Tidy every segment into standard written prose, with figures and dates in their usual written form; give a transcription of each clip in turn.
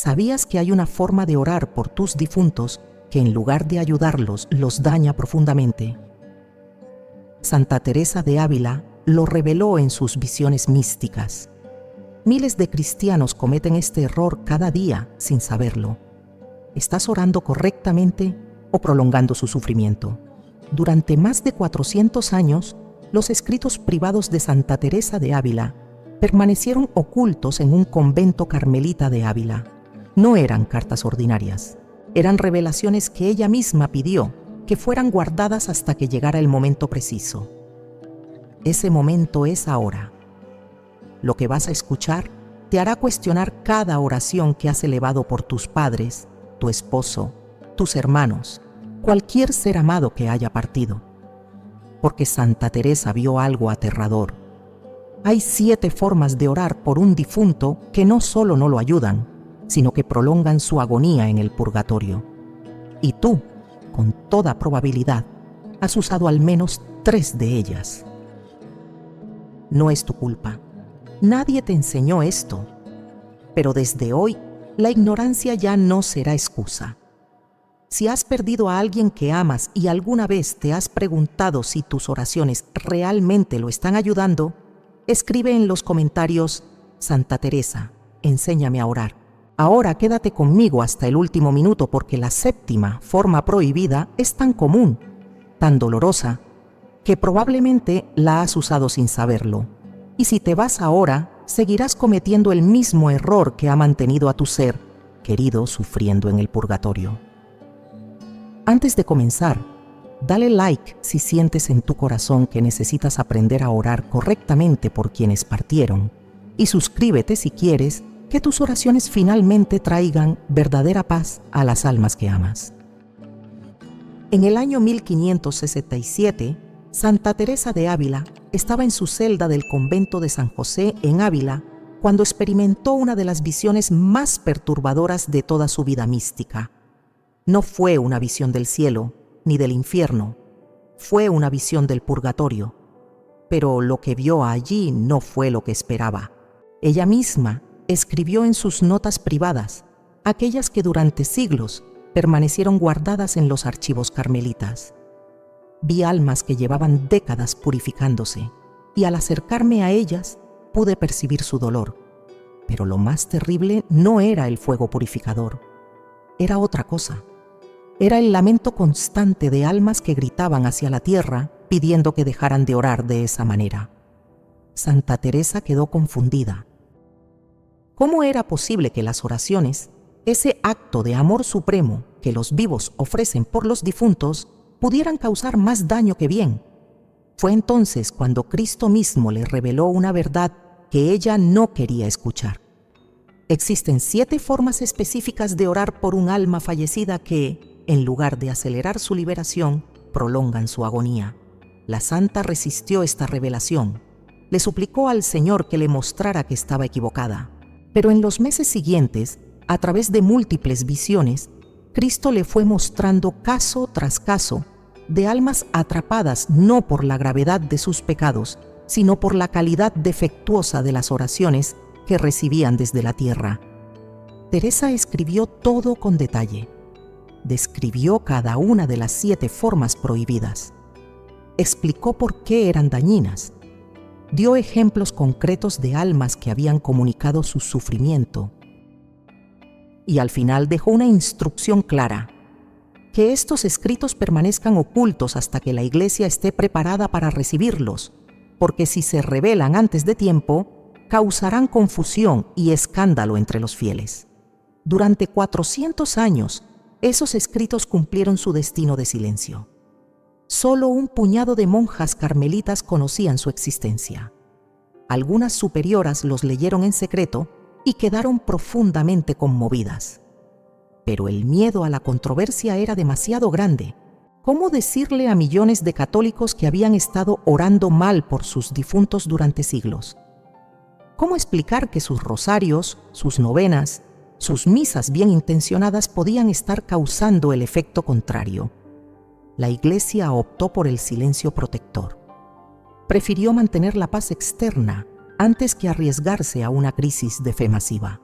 ¿Sabías que hay una forma de orar por tus difuntos que en lugar de ayudarlos, los daña profundamente? Santa Teresa de Ávila lo reveló en sus visiones místicas. Miles de cristianos cometen este error cada día sin saberlo. ¿Estás orando correctamente o prolongando su sufrimiento? Durante más de 400 años, los escritos privados de Santa Teresa de Ávila permanecieron ocultos en un convento carmelita de Ávila. No eran cartas ordinarias, eran revelaciones que ella misma pidió que fueran guardadas hasta que llegara el momento preciso. Ese momento es ahora. Lo que vas a escuchar te hará cuestionar cada oración que has elevado por tus padres, tu esposo, tus hermanos, cualquier ser amado que haya partido. Porque Santa Teresa vio algo aterrador. Hay 7 formas de orar por un difunto que no solo no lo ayudan, sino que prolongan su agonía en el purgatorio. Y tú, con toda probabilidad, has usado al menos 3 de ellas. No es tu culpa. Nadie te enseñó esto. Pero desde hoy, la ignorancia ya no será excusa. Si has perdido a alguien que amas y alguna vez te has preguntado si tus oraciones realmente lo están ayudando, escribe en los comentarios: Santa Teresa, enséñame a orar. Ahora quédate conmigo hasta el último minuto porque la 7ª forma prohibida es tan común, tan dolorosa, que probablemente la has usado sin saberlo. Y si te vas ahora, seguirás cometiendo el mismo error que ha mantenido a tu ser querido sufriendo en el purgatorio. Antes de comenzar, dale like si sientes en tu corazón que necesitas aprender a orar correctamente por quienes partieron, y suscríbete si quieres que tus oraciones finalmente traigan verdadera paz a las almas que amas. En el año 1567, Santa Teresa de Ávila estaba en su celda del convento de San José en Ávila cuando experimentó una de las visiones más perturbadoras de toda su vida mística. No fue una visión del cielo ni del infierno, fue una visión del purgatorio. Pero lo que vio allí no fue lo que esperaba. Ella misma escribió en sus notas privadas, aquellas que durante siglos permanecieron guardadas en los archivos carmelitas. Vi almas que llevaban décadas purificándose, y al acercarme a ellas pude percibir su dolor. Pero lo más terrible no era el fuego purificador, era otra cosa. Era el lamento constante de almas que gritaban hacia la tierra pidiendo que dejaran de orar de esa manera. Santa Teresa quedó confundida. ¿Cómo era posible que las oraciones, ese acto de amor supremo que los vivos ofrecen por los difuntos, pudieran causar más daño que bien? Fue entonces cuando Cristo mismo le reveló una verdad que ella no quería escuchar. Existen 7 formas específicas de orar por un alma fallecida que, en lugar de acelerar su liberación, prolongan su agonía. La santa resistió esta revelación. Le suplicó al Señor que le mostrara que estaba equivocada. Pero en los meses siguientes, a través de múltiples visiones, Cristo le fue mostrando caso tras caso de almas atrapadas no por la gravedad de sus pecados, sino por la calidad defectuosa de las oraciones que recibían desde la tierra. Teresa escribió todo con detalle. Describió cada una de las 7 formas prohibidas. Explicó por qué eran dañinas. Dio ejemplos concretos de almas que habían comunicado su sufrimiento. Y al final dejó una instrucción clara: que estos escritos permanezcan ocultos hasta que la Iglesia esté preparada para recibirlos, porque si se revelan antes de tiempo, causarán confusión y escándalo entre los fieles. Durante 400 años, esos escritos cumplieron su destino de silencio. Solo un puñado de monjas carmelitas conocían su existencia. Algunas superioras los leyeron en secreto y quedaron profundamente conmovidas. Pero el miedo a la controversia era demasiado grande. ¿Cómo decirle a millones de católicos que habían estado orando mal por sus difuntos durante siglos? ¿Cómo explicar que sus rosarios, sus novenas, sus misas bien intencionadas podían estar causando el efecto contrario? La Iglesia optó por el silencio protector. Prefirió mantener la paz externa antes que arriesgarse a una crisis de fe masiva.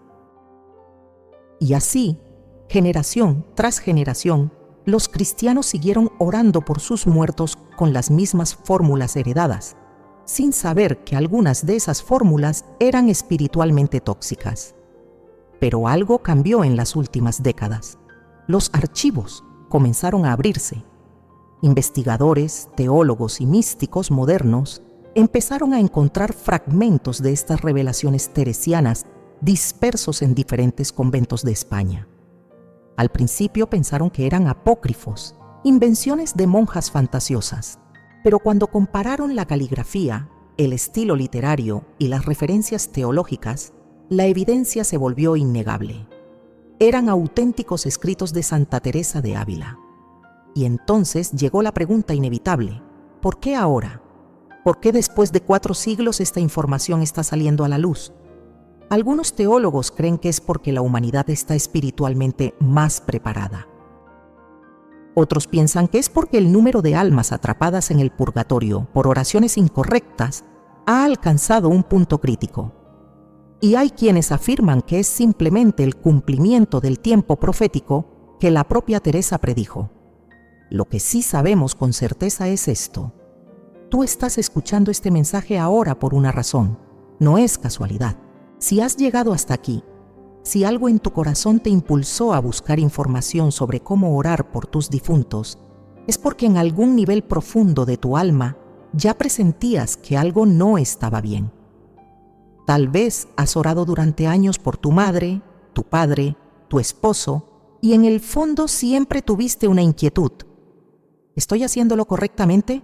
Y así, generación tras generación, los cristianos siguieron orando por sus muertos con las mismas fórmulas heredadas, sin saber que algunas de esas fórmulas eran espiritualmente tóxicas. Pero algo cambió en las últimas décadas. Los archivos comenzaron a abrirse. Investigadores, teólogos y místicos modernos empezaron a encontrar fragmentos de estas revelaciones teresianas dispersos en diferentes conventos de España. Al principio pensaron que eran apócrifos, invenciones de monjas fantasiosas, pero cuando compararon la caligrafía, el estilo literario y las referencias teológicas, la evidencia se volvió innegable. Eran auténticos escritos de Santa Teresa de Ávila. Y entonces llegó la pregunta inevitable: ¿por qué ahora? ¿Por qué después de 4 siglos esta información está saliendo a la luz? Algunos teólogos creen que es porque la humanidad está espiritualmente más preparada. Otros piensan que es porque el número de almas atrapadas en el purgatorio por oraciones incorrectas ha alcanzado un punto crítico. Y hay quienes afirman que es simplemente el cumplimiento del tiempo profético que la propia Teresa predijo. Lo que sí sabemos con certeza es esto: tú estás escuchando este mensaje ahora por una razón, no es casualidad. Si has llegado hasta aquí, si algo en tu corazón te impulsó a buscar información sobre cómo orar por tus difuntos, es porque en algún nivel profundo de tu alma ya presentías que algo no estaba bien. Tal vez has orado durante años por tu madre, tu padre, tu esposo, y en el fondo siempre tuviste una inquietud. ¿Estoy haciéndolo correctamente?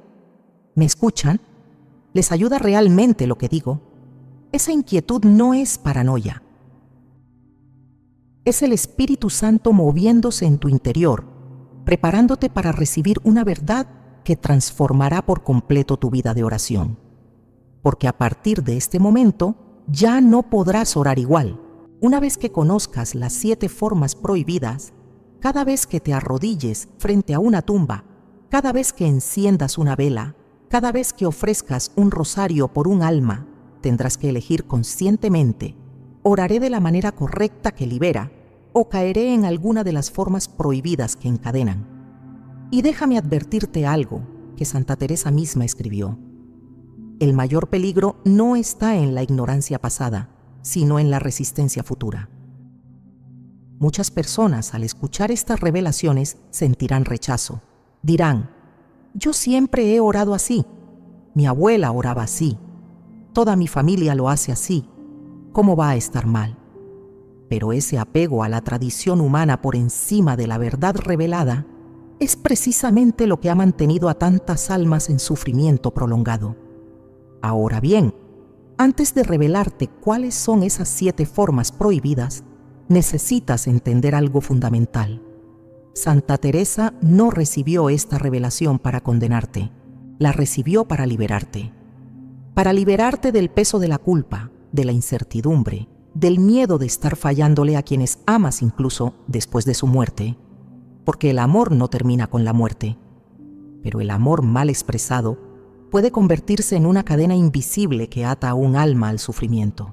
¿Me escuchan? ¿Les ayuda realmente lo que digo? Esa inquietud no es paranoia. Es el Espíritu Santo moviéndose en tu interior, preparándote para recibir una verdad que transformará por completo tu vida de oración. Porque a partir de este momento ya no podrás orar igual. Una vez que conozcas las 7 formas prohibidas, cada vez que te arrodilles frente a una tumba, cada vez que enciendas una vela, cada vez que ofrezcas un rosario por un alma, tendrás que elegir conscientemente: ¿oraré de la manera correcta que libera o caeré en alguna de las formas prohibidas que encadenan? Y déjame advertirte algo que Santa Teresa misma escribió: el mayor peligro no está en la ignorancia pasada, sino en la resistencia futura. Muchas personas, al escuchar estas revelaciones, sentirán rechazo. Dirán: yo siempre he orado así, mi abuela oraba así, toda mi familia lo hace así, ¿cómo va a estar mal? Pero ese apego a la tradición humana por encima de la verdad revelada es precisamente lo que ha mantenido a tantas almas en sufrimiento prolongado. Ahora bien, antes de revelarte cuáles son esas 7 formas prohibidas, necesitas entender algo fundamental. Santa Teresa no recibió esta revelación para condenarte, la recibió para liberarte del peso de la culpa, de la incertidumbre, del miedo de estar fallándole a quienes amas incluso después de su muerte, porque el amor no termina con la muerte, pero el amor mal expresado puede convertirse en una cadena invisible que ata a un alma al sufrimiento.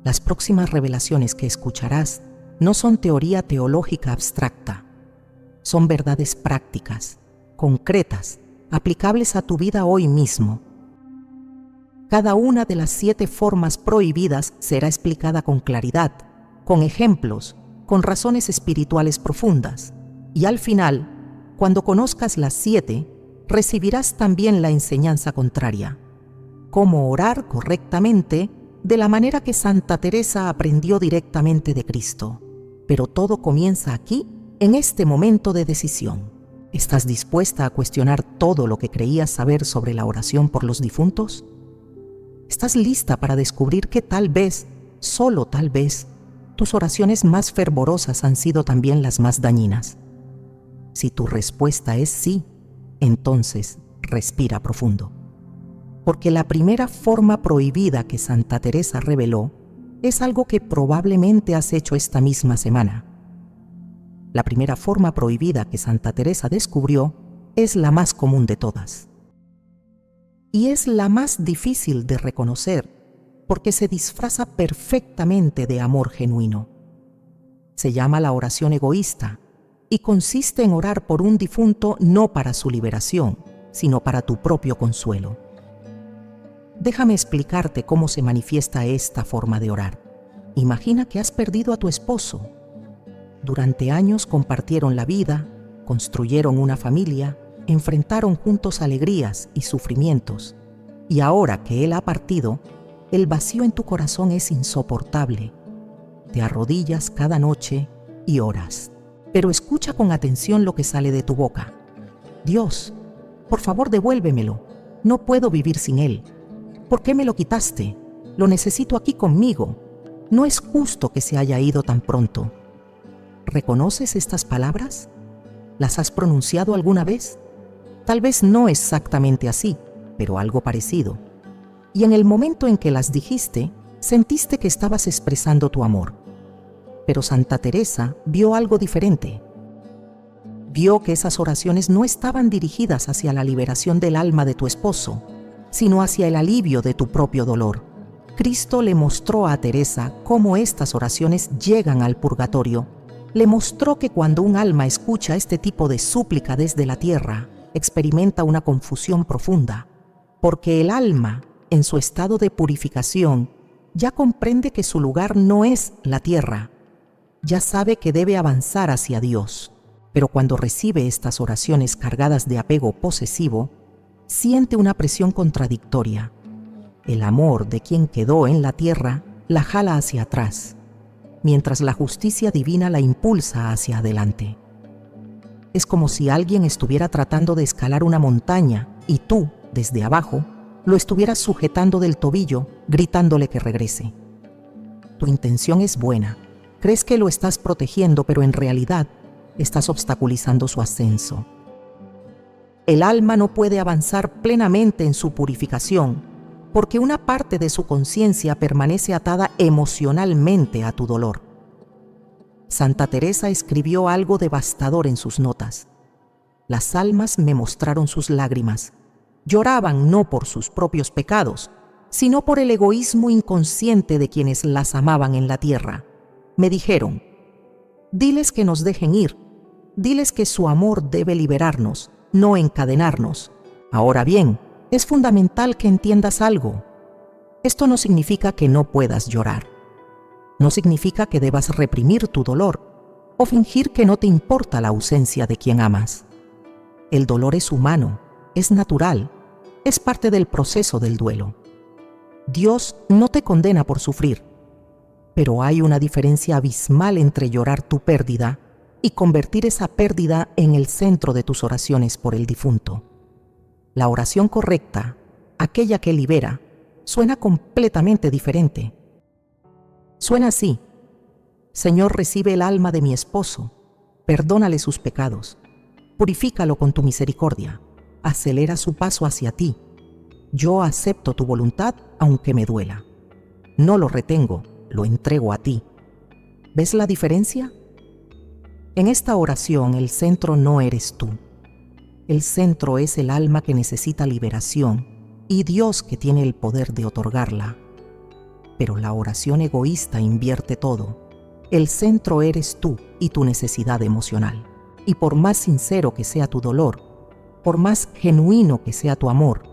Las próximas revelaciones que escucharás no son teoría teológica abstracta, son verdades prácticas, concretas, aplicables a tu vida hoy mismo. Cada una de las 7 formas prohibidas será explicada con claridad, con ejemplos, con razones espirituales profundas. Y al final, cuando conozcas las 7, recibirás también la enseñanza contraria: cómo orar correctamente de la manera que Santa Teresa aprendió directamente de Cristo. Pero todo comienza aquí, en este momento de decisión. ¿Estás dispuesta a cuestionar todo lo que creías saber sobre la oración por los difuntos? ¿Estás lista para descubrir que tal vez, solo tal vez, tus oraciones más fervorosas han sido también las más dañinas? Si tu respuesta es sí, entonces respira profundo. Porque la primera forma prohibida que Santa Teresa reveló es algo que probablemente has hecho esta misma semana. La primera forma prohibida que Santa Teresa descubrió es la más común de todas. Y es la más difícil de reconocer porque se disfraza perfectamente de amor genuino. Se llama la oración egoísta y consiste en orar por un difunto no para su liberación, sino para tu propio consuelo. Déjame explicarte cómo se manifiesta esta forma de orar. Imagina que has perdido a tu esposo. Durante años compartieron la vida, construyeron una familia, enfrentaron juntos alegrías y sufrimientos, y ahora que él ha partido, el vacío en tu corazón es insoportable. Te arrodillas cada noche y oras. Pero escucha con atención lo que sale de tu boca. Dios, por favor devuélvemelo. No puedo vivir sin él. ¿Por qué me lo quitaste? Lo necesito aquí conmigo. No es justo que se haya ido tan pronto. ¿Reconoces estas palabras? ¿Las has pronunciado alguna vez? Tal vez no exactamente así, pero algo parecido. Y en el momento en que las dijiste, sentiste que estabas expresando tu amor. Pero Santa Teresa vio algo diferente. Vio que esas oraciones no estaban dirigidas hacia la liberación del alma de tu esposo, sino hacia el alivio de tu propio dolor. Cristo le mostró a Teresa cómo estas oraciones llegan al purgatorio. Le mostró que cuando un alma escucha este tipo de súplica desde la tierra, experimenta una confusión profunda, porque el alma, en su estado de purificación, ya comprende que su lugar no es la tierra, ya sabe que debe avanzar hacia Dios, pero cuando recibe estas oraciones cargadas de apego posesivo, siente una presión contradictoria. El amor de quien quedó en la tierra la jala hacia atrás, mientras la justicia divina la impulsa hacia adelante. Es como si alguien estuviera tratando de escalar una montaña y tú, desde abajo, lo estuvieras sujetando del tobillo, gritándole que regrese. Tu intención es buena, crees que lo estás protegiendo, pero en realidad estás obstaculizando su ascenso. El alma no puede avanzar plenamente en su purificación porque una parte de su conciencia permanece atada emocionalmente a tu dolor. Santa Teresa escribió algo devastador en sus notas. Las almas me mostraron sus lágrimas. Lloraban no por sus propios pecados, sino por el egoísmo inconsciente de quienes las amaban en la tierra. Me dijeron, diles que nos dejen ir, diles que su amor debe liberarnos, no encadenarnos. Ahora bien, es fundamental que entiendas algo. Esto no significa que no puedas llorar. No significa que debas reprimir tu dolor o fingir que no te importa la ausencia de quien amas. El dolor es humano, es natural, es parte del proceso del duelo. Dios no te condena por sufrir, pero hay una diferencia abismal entre llorar tu pérdida y convertir esa pérdida en el centro de tus oraciones por el difunto. La oración correcta, aquella que libera, suena completamente diferente. Suena así: Señor, recibe el alma de mi esposo, perdónale sus pecados, purifícalo con tu misericordia, acelera su paso hacia ti. Yo acepto tu voluntad aunque me duela. No lo retengo, lo entrego a ti. ¿Ves la diferencia? En esta oración el centro no eres tú. El centro es el alma que necesita liberación y Dios que tiene el poder de otorgarla. Pero la oración egoísta invierte todo. El centro eres tú y tu necesidad emocional. Y por más sincero que sea tu dolor, por más genuino que sea tu amor,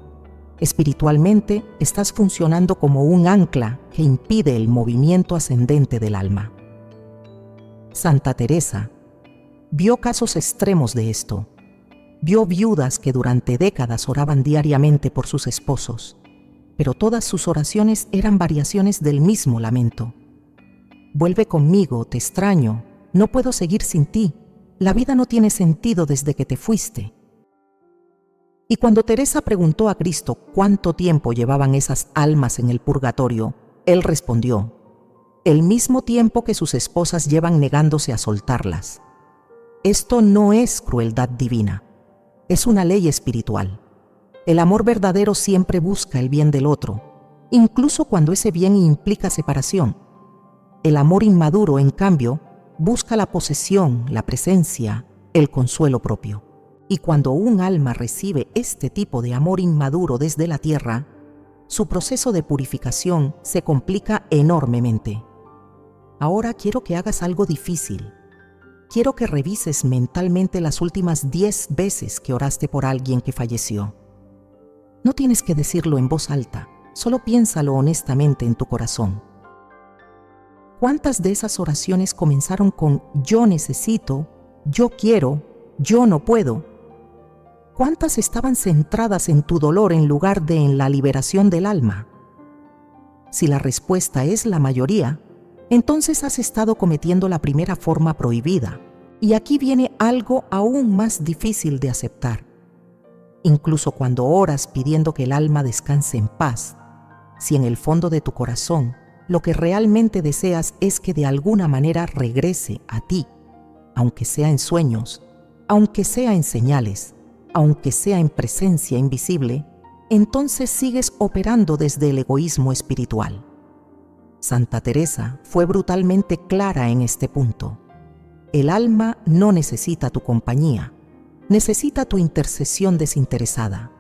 espiritualmente estás funcionando como un ancla que impide el movimiento ascendente del alma. Santa Teresa vio casos extremos de esto. Vio viudas que durante décadas oraban diariamente por sus esposos, pero todas sus oraciones eran variaciones del mismo lamento. Vuelve conmigo, te extraño, no puedo seguir sin ti, la vida no tiene sentido desde que te fuiste. Y cuando Teresa preguntó a Cristo cuánto tiempo llevaban esas almas en el purgatorio, él respondió: el mismo tiempo que sus esposas llevan negándose a soltarlas. Esto no es crueldad divina, es una ley espiritual. El amor verdadero siempre busca el bien del otro, incluso cuando ese bien implica separación. El amor inmaduro, en cambio, busca la posesión, la presencia, el consuelo propio. Y cuando un alma recibe este tipo de amor inmaduro desde la tierra, su proceso de purificación se complica enormemente. Ahora quiero que hagas algo difícil. Quiero que revises mentalmente las últimas 10 veces que oraste por alguien que falleció. No tienes que decirlo en voz alta, solo piénsalo honestamente en tu corazón. ¿Cuántas de esas oraciones comenzaron con yo necesito, yo quiero, yo no puedo? ¿Cuántas estaban centradas en tu dolor en lugar de en la liberación del alma? Si la respuesta es la mayoría, entonces has estado cometiendo la primera forma prohibida. Y aquí viene algo aún más difícil de aceptar. Incluso cuando oras pidiendo que el alma descanse en paz, si en el fondo de tu corazón lo que realmente deseas es que de alguna manera regrese a ti, aunque sea en sueños, aunque sea en señales, aunque sea en presencia invisible, entonces sigues operando desde el egoísmo espiritual. Santa Teresa fue brutalmente clara en este punto. El alma no necesita tu compañía, necesita tu intercesión desinteresada.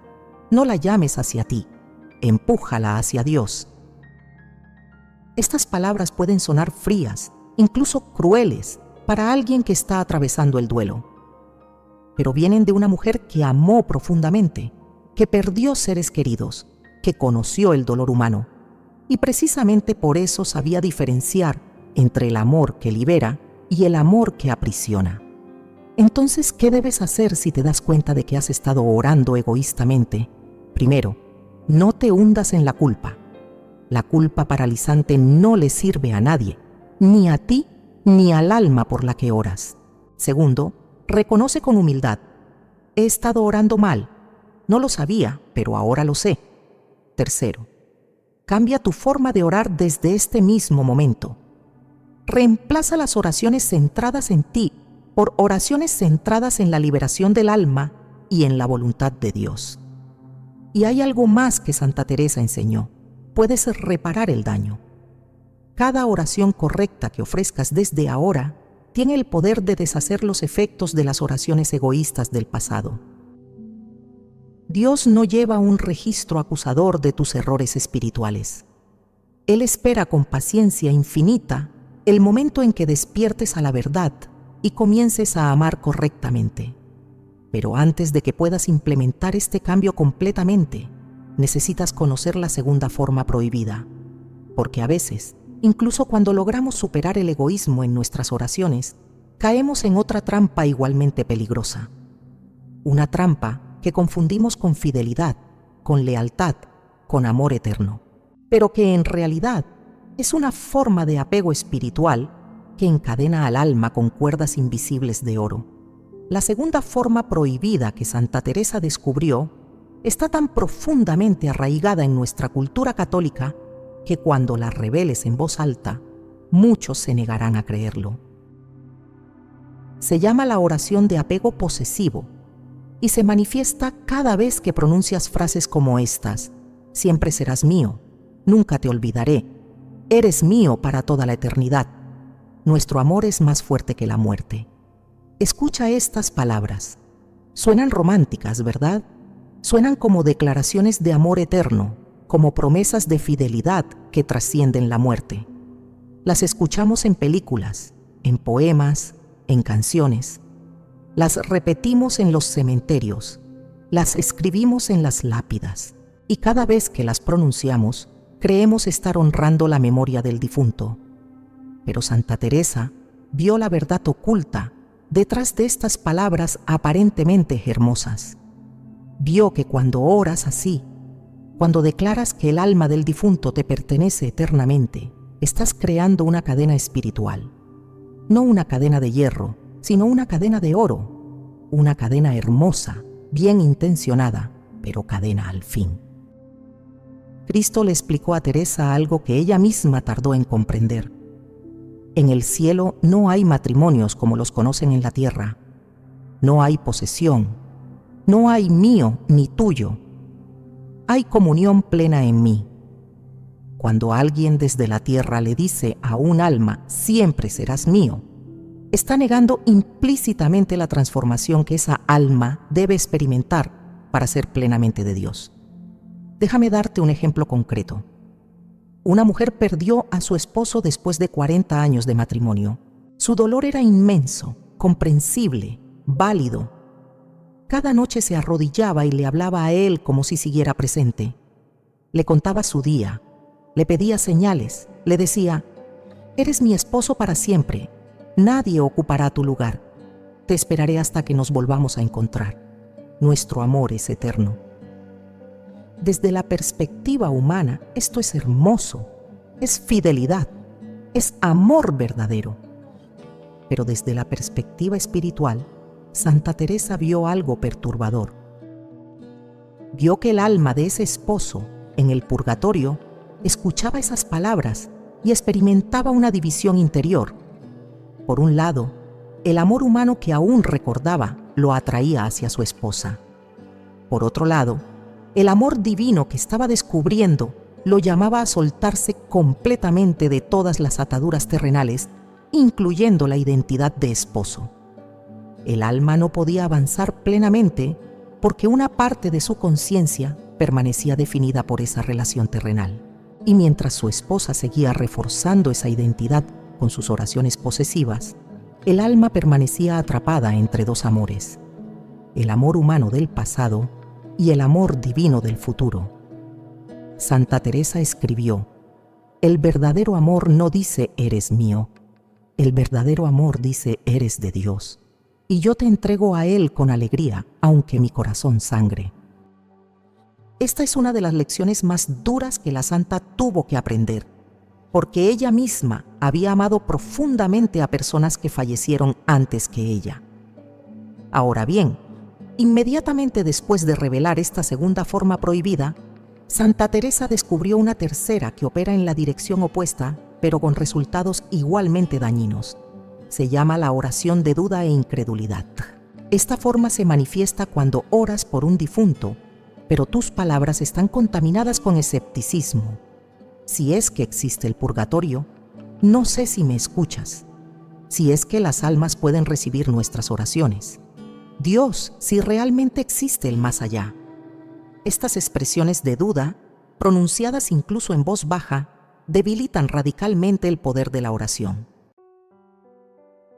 No la llames hacia ti, empújala hacia Dios. Estas palabras pueden sonar frías, incluso crueles, para alguien que está atravesando el duelo. Pero vienen de una mujer que amó profundamente, que perdió seres queridos, que conoció el dolor humano, y precisamente por eso sabía diferenciar entre el amor que libera y el amor que aprisiona. Entonces, ¿qué debes hacer si te das cuenta de que has estado orando egoístamente? Primero, no te hundas en la culpa. La culpa paralizante no le sirve a nadie, ni a ti ni al alma por la que oras. Segundo, reconoce con humildad: he estado orando mal. No lo sabía, pero ahora lo sé. Tercero, cambia tu forma de orar desde este mismo momento. Reemplaza las oraciones centradas en ti por oraciones centradas en la liberación del alma y en la voluntad de Dios. Y hay algo más que Santa Teresa enseñó: puedes reparar el daño. Cada oración correcta que ofrezcas desde ahora tiene el poder de deshacer los efectos de las oraciones egoístas del pasado. Dios no lleva un registro acusador de tus errores espirituales. Él espera con paciencia infinita el momento en que despiertes a la verdad y comiences a amar correctamente. Pero antes de que puedas implementar este cambio completamente, necesitas conocer la segunda forma prohibida, porque a veces, incluso cuando logramos superar el egoísmo en nuestras oraciones, caemos en otra trampa igualmente peligrosa. Una trampa que confundimos con fidelidad, con lealtad, con amor eterno, pero que en realidad es una forma de apego espiritual que encadena al alma con cuerdas invisibles de oro. La segunda forma prohibida que Santa Teresa descubrió está tan profundamente arraigada en nuestra cultura católica que cuando la reveles en voz alta, muchos se negarán a creerlo. Se llama la oración de apego posesivo y se manifiesta cada vez que pronuncias frases como estas: siempre serás mío, nunca te olvidaré, eres mío para toda la eternidad, nuestro amor es más fuerte que la muerte. Escucha estas palabras. Suenan románticas, ¿verdad? Suenan como declaraciones de amor eterno, como promesas de fidelidad que trascienden la muerte. Las escuchamos en películas, en poemas, en canciones. Las repetimos en los cementerios, las escribimos en las lápidas, y cada vez que las pronunciamos, creemos estar honrando la memoria del difunto. Pero Santa Teresa vio la verdad oculta detrás de estas palabras aparentemente hermosas. Vio que cuando oras así, cuando declaras que el alma del difunto te pertenece eternamente, estás creando una cadena espiritual. No una cadena de hierro, sino una cadena de oro. Una cadena hermosa, bien intencionada, pero cadena al fin. Cristo le explicó a Teresa algo que ella misma tardó en comprender. En el cielo no hay matrimonios como los conocen en la tierra. No hay posesión. No hay mío ni tuyo. Hay comunión plena en mí. Cuando alguien desde la tierra le dice a un alma, siempre serás mío, está negando implícitamente la transformación que esa alma debe experimentar para ser plenamente de Dios. Déjame darte un ejemplo concreto. Una mujer perdió a su esposo después de 40 años de matrimonio. Su dolor era inmenso, comprensible, válido. Cada noche se arrodillaba y le hablaba a él como si siguiera presente. Le contaba su día, le pedía señales, le decía: «Eres mi esposo para siempre, nadie ocupará tu lugar. Te esperaré hasta que nos volvamos a encontrar. Nuestro amor es eterno». Desde la perspectiva humana, esto es hermoso, es fidelidad, es amor verdadero. Pero desde la perspectiva espiritual, Santa Teresa vio algo perturbador. Vio que el alma de ese esposo, en el purgatorio, escuchaba esas palabras y experimentaba una división interior. Por un lado, el amor humano que aún recordaba lo atraía hacia su esposa. Por otro lado, el amor divino que estaba descubriendo lo llamaba a soltarse completamente de todas las ataduras terrenales, incluyendo la identidad de esposo. El alma no podía avanzar plenamente porque una parte de su conciencia permanecía definida por esa relación terrenal. Y mientras su esposa seguía reforzando esa identidad con sus oraciones posesivas, el alma permanecía atrapada entre dos amores: el amor humano del pasado y el amor divino del futuro. Santa Teresa escribió: «El verdadero amor no dice eres mío, el verdadero amor dice eres de Dios, y yo te entrego a Él con alegría, aunque mi corazón sangre». Esta es una de las lecciones más duras que la santa tuvo que aprender, porque ella misma había amado profundamente a personas que fallecieron antes que ella. Ahora bien, inmediatamente después de revelar esta segunda forma prohibida, Santa Teresa descubrió una tercera que opera en la dirección opuesta, pero con resultados igualmente dañinos. Se llama la oración de duda e incredulidad. Esta forma se manifiesta cuando oras por un difunto, pero tus palabras están contaminadas con escepticismo. Si es que existe el purgatorio, no sé si me escuchas. Si es que las almas pueden recibir nuestras oraciones. Dios, si realmente existe el más allá. Estas expresiones de duda, pronunciadas incluso en voz baja, debilitan radicalmente el poder de la oración.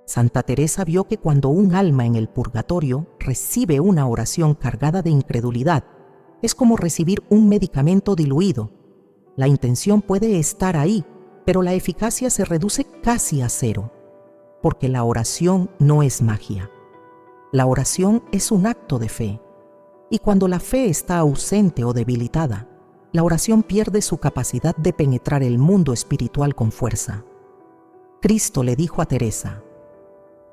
Santa Teresa vio que cuando un alma en el purgatorio recibe una oración cargada de incredulidad, es como recibir un medicamento diluido. La intención puede estar ahí, pero la eficacia se reduce casi a cero, porque la oración no es magia. La oración es un acto de fe, y cuando la fe está ausente o debilitada, la oración pierde su capacidad de penetrar el mundo espiritual con fuerza. Cristo le dijo a Teresa: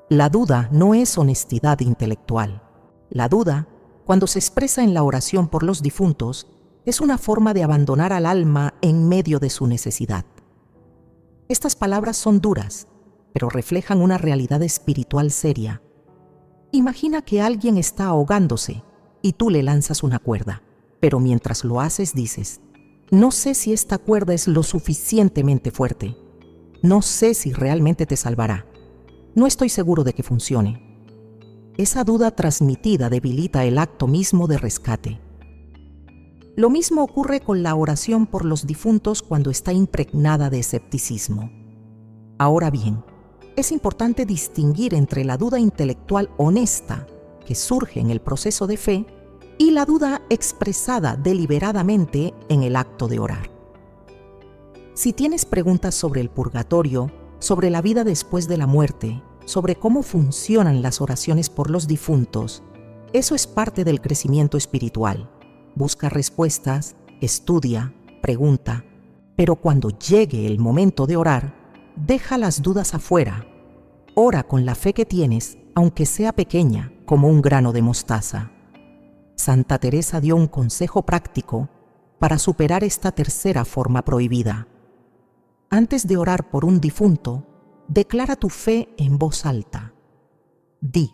«La duda no es honestidad intelectual. La duda, cuando se expresa en la oración por los difuntos, es una forma de abandonar al alma en medio de su necesidad». Estas palabras son duras, pero reflejan una realidad espiritual seria. Imagina que alguien está ahogándose y tú le lanzas una cuerda, pero mientras lo haces dices: «No sé si esta cuerda es lo suficientemente fuerte. No sé si realmente te salvará. No estoy seguro de que funcione». Esa duda transmitida debilita el acto mismo de rescate. Lo mismo ocurre con la oración por los difuntos cuando está impregnada de escepticismo. Ahora bien, es importante distinguir entre la duda intelectual honesta, que surge en el proceso de fe, y la duda expresada deliberadamente en el acto de orar. Si tienes preguntas sobre el purgatorio, sobre la vida después de la muerte, sobre cómo funcionan las oraciones por los difuntos, eso es parte del crecimiento espiritual. Busca respuestas, estudia, pregunta, pero cuando llegue el momento de orar, deja las dudas afuera. Ora con la fe que tienes, aunque sea pequeña, como un grano de mostaza. Santa Teresa dio un consejo práctico para superar esta tercera forma prohibida. Antes de orar por un difunto, declara tu fe en voz alta. Di: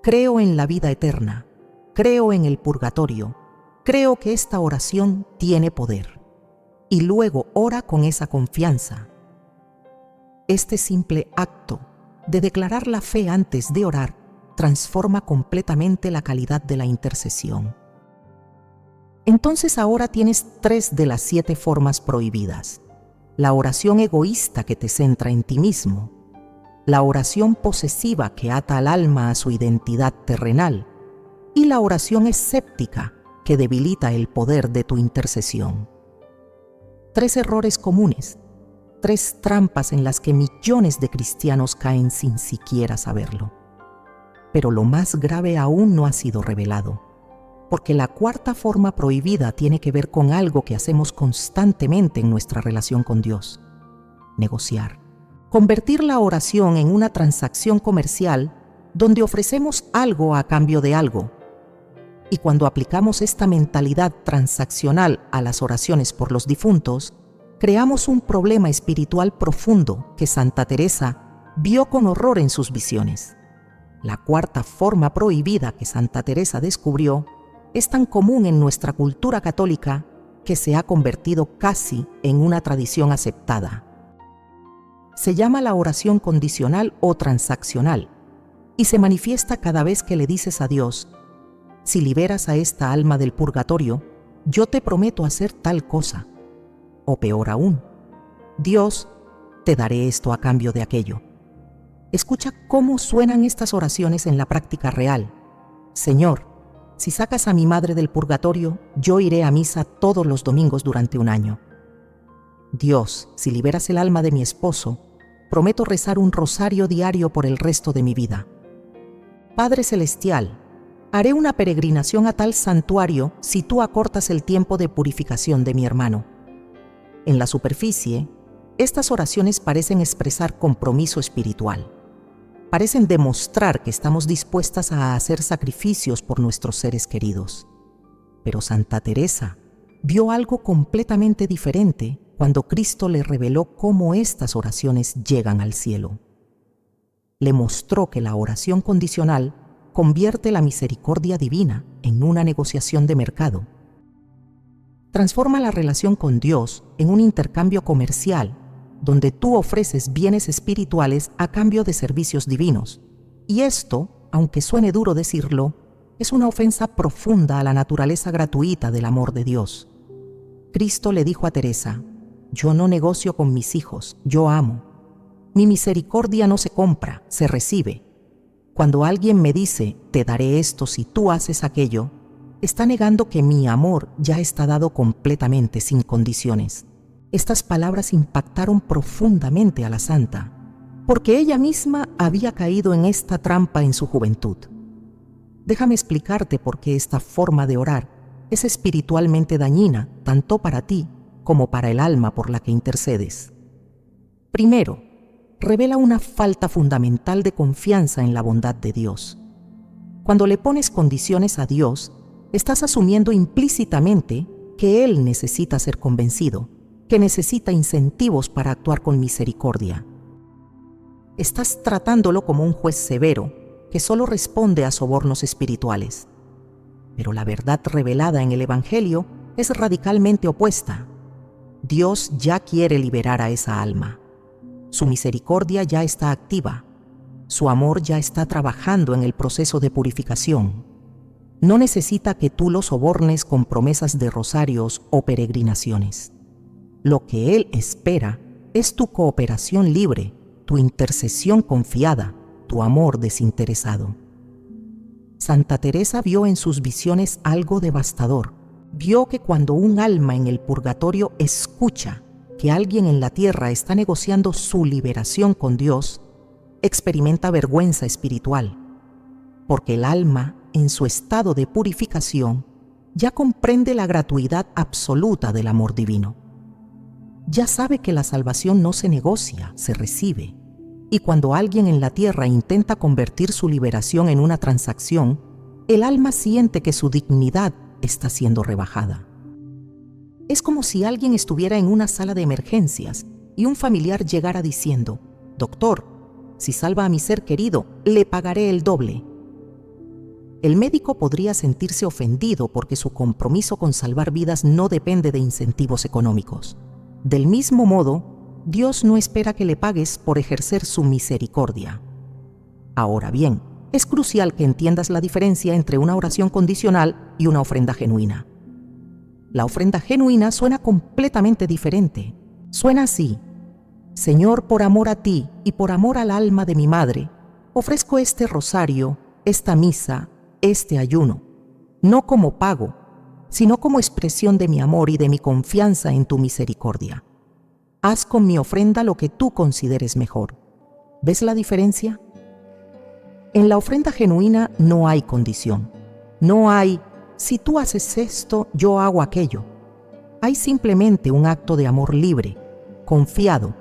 «Creo en la vida eterna, creo en el purgatorio, creo que esta oración tiene poder». Y luego ora con esa confianza. Este simple acto de declarar la fe antes de orar transforma completamente la calidad de la intercesión. Entonces ahora tienes 3 de las 7 formas prohibidas. la oración egoísta que te centra en ti mismo, la oración posesiva que ata al alma a su identidad terrenal y la oración escéptica que debilita el poder de tu intercesión. 3 errores comunes, 3 trampas en las que millones de cristianos caen sin siquiera saberlo. Pero lo más grave aún no ha sido revelado, porque la 4ª forma prohibida tiene que ver con algo que hacemos constantemente en nuestra relación con Dios: negociar. Convertir la oración en una transacción comercial donde ofrecemos algo a cambio de algo. Y cuando aplicamos esta mentalidad transaccional a las oraciones por los difuntos, creamos un problema espiritual profundo que Santa Teresa vio con horror en sus visiones. La 4ª forma prohibida que Santa Teresa descubrió es tan común en nuestra cultura católica que se ha convertido casi en una tradición aceptada. Se llama la oración condicional o transaccional y se manifiesta cada vez que le dices a Dios: si liberas a esta alma del purgatorio, yo te prometo hacer tal cosa. O peor aún, Dios, te daré esto a cambio de aquello. Escucha cómo suenan estas oraciones en la práctica real. Señor, si sacas a mi madre del purgatorio, yo iré a misa todos los domingos durante un año. Dios, si liberas el alma de mi esposo, prometo rezar un rosario diario por el resto de mi vida. Padre Celestial, haré una peregrinación a tal santuario si tú acortas el tiempo de purificación de mi hermano. En la superficie, estas oraciones parecen expresar compromiso espiritual. Parecen demostrar que estamos dispuestas a hacer sacrificios por nuestros seres queridos. Pero Santa Teresa vio algo completamente diferente cuando Cristo le reveló cómo estas oraciones llegan al cielo. Le mostró que la oración condicional convierte la misericordia divina en una negociación de mercado. Transforma la relación con Dios en un intercambio comercial, donde tú ofreces bienes espirituales a cambio de servicios divinos. Y esto, aunque suene duro decirlo, es una ofensa profunda a la naturaleza gratuita del amor de Dios. Cristo le dijo a Teresa: yo no negocio con mis hijos, yo amo. Mi misericordia no se compra, se recibe. Cuando alguien me dice, te daré esto si tú haces aquello, está negando que mi amor ya está dado completamente, sin condiciones. Estas palabras impactaron profundamente a la santa, porque ella misma había caído en esta trampa en su juventud. Déjame explicarte por qué esta forma de orar es espiritualmente dañina, tanto para ti como para el alma por la que intercedes. Primero, revela una falta fundamental de confianza en la bondad de Dios. Cuando le pones condiciones a Dios, estás asumiendo implícitamente que Él necesita ser convencido, que necesita incentivos para actuar con misericordia. Estás tratándolo como un juez severo que solo responde a sobornos espirituales. Pero la verdad revelada en el Evangelio es radicalmente opuesta. Dios ya quiere liberar a esa alma. Su misericordia ya está activa. Su amor ya está trabajando en el proceso de purificación. No necesita que tú lo sobornes con promesas de rosarios o peregrinaciones. Lo que Él espera es tu cooperación libre, tu intercesión confiada, tu amor desinteresado. Santa Teresa vio en sus visiones algo devastador. Vio que cuando un alma en el purgatorio escucha que alguien en la tierra está negociando su liberación con Dios, experimenta vergüenza espiritual, porque el alma, en su estado de purificación, ya comprende la gratuidad absoluta del amor divino. Ya sabe que la salvación no se negocia, se recibe. Y cuando alguien en la tierra intenta convertir su liberación en una transacción, el alma siente que su dignidad está siendo rebajada. Es como si alguien estuviera en una sala de emergencias y un familiar llegara diciendo: «Doctor, si salva a mi ser querido, le pagaré el doble». El médico podría sentirse ofendido porque su compromiso con salvar vidas no depende de incentivos económicos. Del mismo modo, Dios no espera que le pagues por ejercer su misericordia. Ahora bien, es crucial que entiendas la diferencia entre una oración condicional y una ofrenda genuina. La ofrenda genuina suena completamente diferente. Suena así: Señor, por amor a ti y por amor al alma de mi madre, ofrezco este rosario, esta misa, este ayuno, no como pago, sino como expresión de mi amor y de mi confianza en tu misericordia. Haz con mi ofrenda lo que tú consideres mejor. ¿Ves la diferencia? En la ofrenda genuina no hay condición. No hay, si tú haces esto, yo hago aquello. Hay simplemente un acto de amor libre, confiado,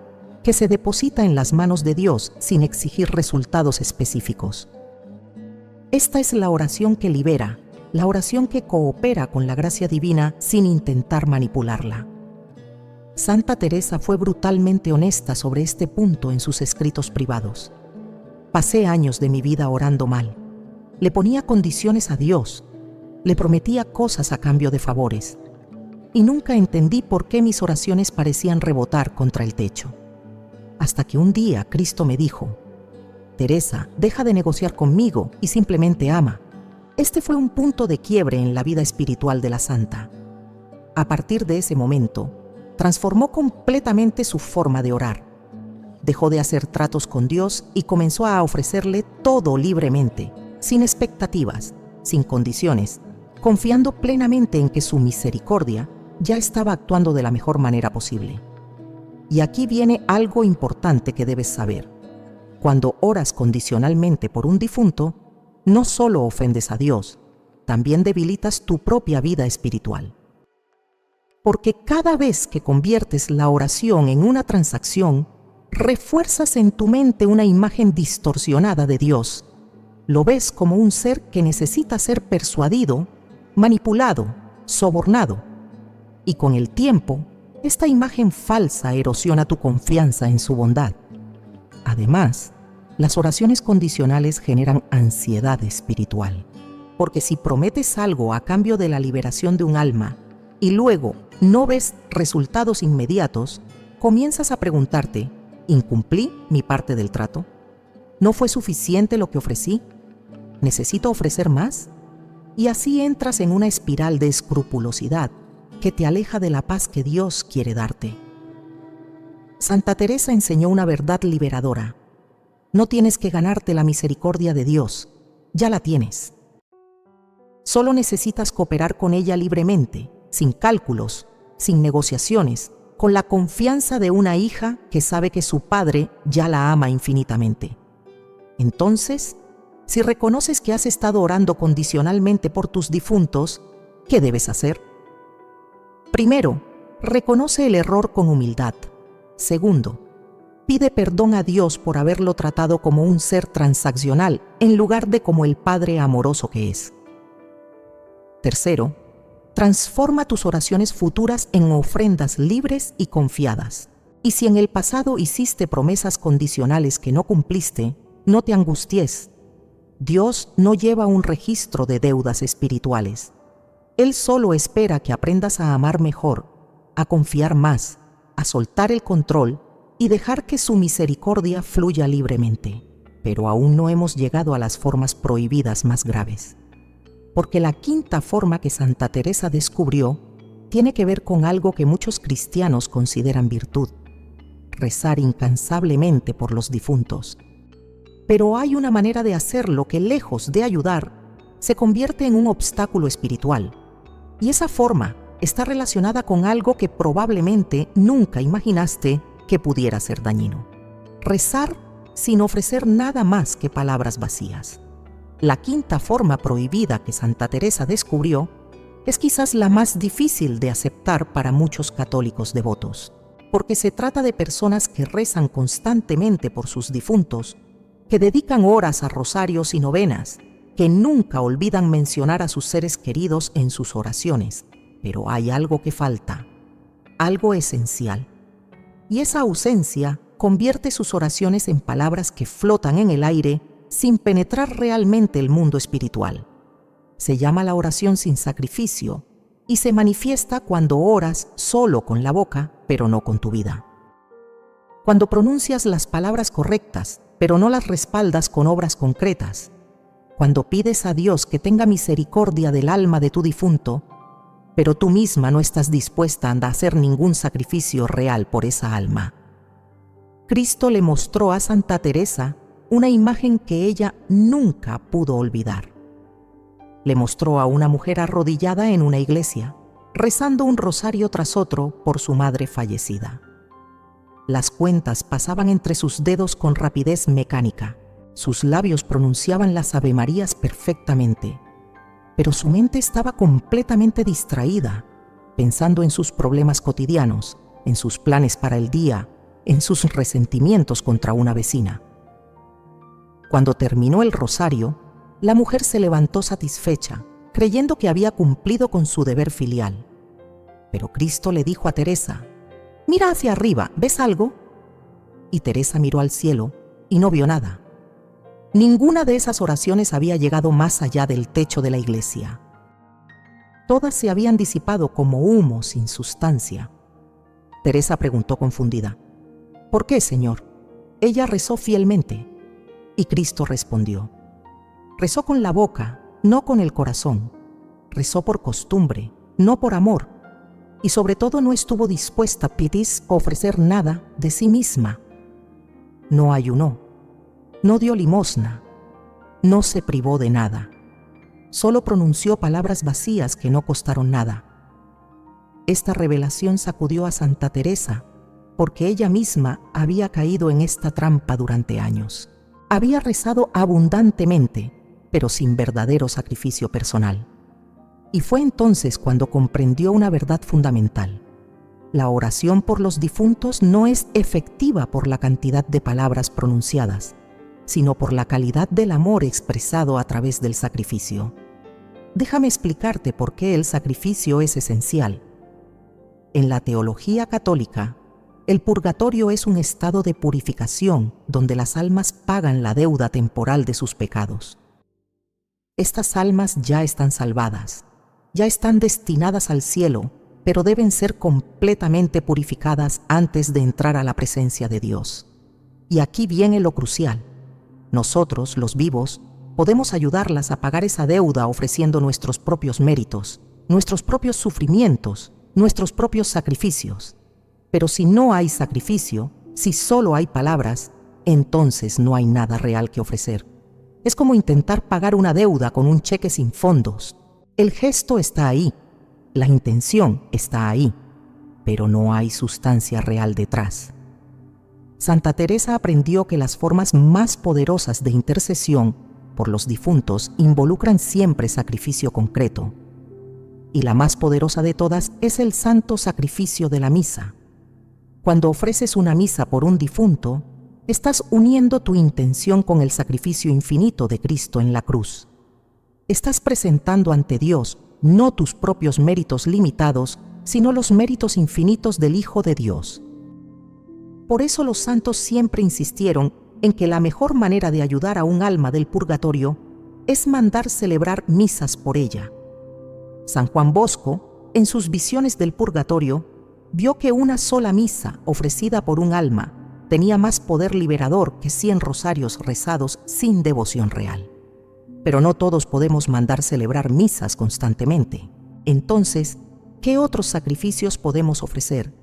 que se deposita en las manos de Dios sin exigir resultados específicos. Esta es la oración que libera, la oración que coopera con la gracia divina sin intentar manipularla. Santa Teresa fue brutalmente honesta sobre este punto en sus escritos privados. Pasé años de mi vida orando mal. Le ponía condiciones a Dios. Le prometía cosas a cambio de favores. Y nunca entendí por qué mis oraciones parecían rebotar contra el techo. Hasta que un día Cristo me dijo: Teresa, deja de negociar conmigo y simplemente ama. Este fue un punto de quiebre en la vida espiritual de la santa. A partir de ese momento, transformó completamente su forma de orar. Dejó de hacer tratos con Dios y comenzó a ofrecerle todo libremente, sin expectativas, sin condiciones, confiando plenamente en que su misericordia ya estaba actuando de la mejor manera posible. Y aquí viene algo importante que debes saber. Cuando oras condicionalmente por un difunto, no solo ofendes a Dios, también debilitas tu propia vida espiritual. Porque cada vez que conviertes la oración en una transacción, refuerzas en tu mente una imagen distorsionada de Dios. Lo ves como un ser que necesita ser persuadido, manipulado, sobornado. Y con el tiempo, esta imagen falsa erosiona tu confianza en su bondad. Además, las oraciones condicionales generan ansiedad espiritual. Porque si prometes algo a cambio de la liberación de un alma y luego no ves resultados inmediatos, comienzas a preguntarte: ¿incumplí mi parte del trato? ¿No fue suficiente lo que ofrecí? ¿Necesito ofrecer más? Y así entras en una espiral de escrupulosidad que te aleja de la paz que Dios quiere darte. Santa Teresa enseñó una verdad liberadora. No tienes que ganarte la misericordia de Dios, ya la tienes. Solo necesitas cooperar con ella libremente, sin cálculos, sin negociaciones, con la confianza de una hija que sabe que su padre ya la ama infinitamente. Entonces, si reconoces que has estado orando condicionalmente por tus difuntos, ¿qué debes hacer? Primero, reconoce el error con humildad. Segundo, pide perdón a Dios por haberlo tratado como un ser transaccional en lugar de como el Padre amoroso que es. Tercero, transforma tus oraciones futuras en ofrendas libres y confiadas. Y si en el pasado hiciste promesas condicionales que no cumpliste, no te angusties. Dios no lleva un registro de deudas espirituales. Él solo espera que aprendas a amar mejor, a confiar más, a soltar el control y dejar que su misericordia fluya libremente. Pero aún no hemos llegado a las formas prohibidas más graves. Porque la quinta forma que Santa Teresa descubrió tiene que ver con algo que muchos cristianos consideran virtud: rezar incansablemente por los difuntos. Pero hay una manera de hacerlo que, lejos de ayudar, se convierte en un obstáculo espiritual. Y esa forma está relacionada con algo que probablemente nunca imaginaste que pudiera ser dañino: rezar sin ofrecer nada más que palabras vacías. La quinta forma prohibida que Santa Teresa descubrió es quizás la más difícil de aceptar para muchos católicos devotos, porque se trata de personas que rezan constantemente por sus difuntos, que dedican horas a rosarios y novenas, que nunca olvidan mencionar a sus seres queridos en sus oraciones. Pero hay algo que falta, algo esencial. Y esa ausencia convierte sus oraciones en palabras que flotan en el aire sin penetrar realmente el mundo espiritual. Se llama la oración sin sacrificio y se manifiesta cuando oras solo con la boca, pero no con tu vida. Cuando pronuncias las palabras correctas, pero no las respaldas con obras concretas. Cuando pides a Dios que tenga misericordia del alma de tu difunto, pero tú misma no estás dispuesta a hacer ningún sacrificio real por esa alma. Cristo le mostró a Santa Teresa una imagen que ella nunca pudo olvidar. Le mostró a una mujer arrodillada en una iglesia, rezando un rosario tras otro por su madre fallecida. Las cuentas pasaban entre sus dedos con rapidez mecánica. Sus labios pronunciaban las avemarías perfectamente, pero su mente estaba completamente distraída, pensando en sus problemas cotidianos, en sus planes para el día, en sus resentimientos contra una vecina. Cuando terminó el rosario, la mujer se levantó satisfecha, creyendo que había cumplido con su deber filial. Pero Cristo le dijo a Teresa: «Mira hacia arriba, ¿ves algo?». Y Teresa miró al cielo y no vio nada. Ninguna de esas oraciones había llegado más allá del techo de la iglesia. Todas se habían disipado como humo sin sustancia. Teresa preguntó confundida: «¿Por qué, Señor?». Ella rezó fielmente, y Cristo respondió: «Rezó con la boca, no con el corazón. Rezó por costumbre, no por amor. Y sobre todo no estuvo dispuesta a ofrecer nada de sí misma. No ayunó, no dio limosna, no se privó de nada. Solo pronunció palabras vacías que no costaron nada». Esta revelación sacudió a Santa Teresa, porque ella misma había caído en esta trampa durante años. Había rezado abundantemente, pero sin verdadero sacrificio personal. Y fue entonces cuando comprendió una verdad fundamental. La oración por los difuntos no es efectiva por la cantidad de palabras pronunciadas, sino por la calidad del amor expresado a través del sacrificio. Déjame explicarte por qué el sacrificio es esencial. En la teología católica, el purgatorio es un estado de purificación donde las almas pagan la deuda temporal de sus pecados. Estas almas ya están salvadas, ya están destinadas al cielo, pero deben ser completamente purificadas antes de entrar a la presencia de Dios. Y aquí viene lo crucial. Nosotros, los vivos, podemos ayudarlas a pagar esa deuda ofreciendo nuestros propios méritos, nuestros propios sufrimientos, nuestros propios sacrificios. Pero si no hay sacrificio, si solo hay palabras, entonces no hay nada real que ofrecer. Es como intentar pagar una deuda con un cheque sin fondos. El gesto está ahí, la intención está ahí, pero no hay sustancia real detrás. Santa Teresa aprendió que las formas más poderosas de intercesión por los difuntos involucran siempre sacrificio concreto. Y la más poderosa de todas es el santo sacrificio de la misa. Cuando ofreces una misa por un difunto, estás uniendo tu intención con el sacrificio infinito de Cristo en la cruz. Estás presentando ante Dios no tus propios méritos limitados, sino los méritos infinitos del Hijo de Dios. Por eso los santos siempre insistieron en que la mejor manera de ayudar a un alma del purgatorio es mandar celebrar misas por ella. San Juan Bosco, en sus visiones del purgatorio, vio que una sola misa ofrecida por un alma tenía más poder liberador que 100 rosarios rezados sin devoción real. Pero no todos podemos mandar celebrar misas constantemente. Entonces, ¿qué otros sacrificios podemos ofrecer?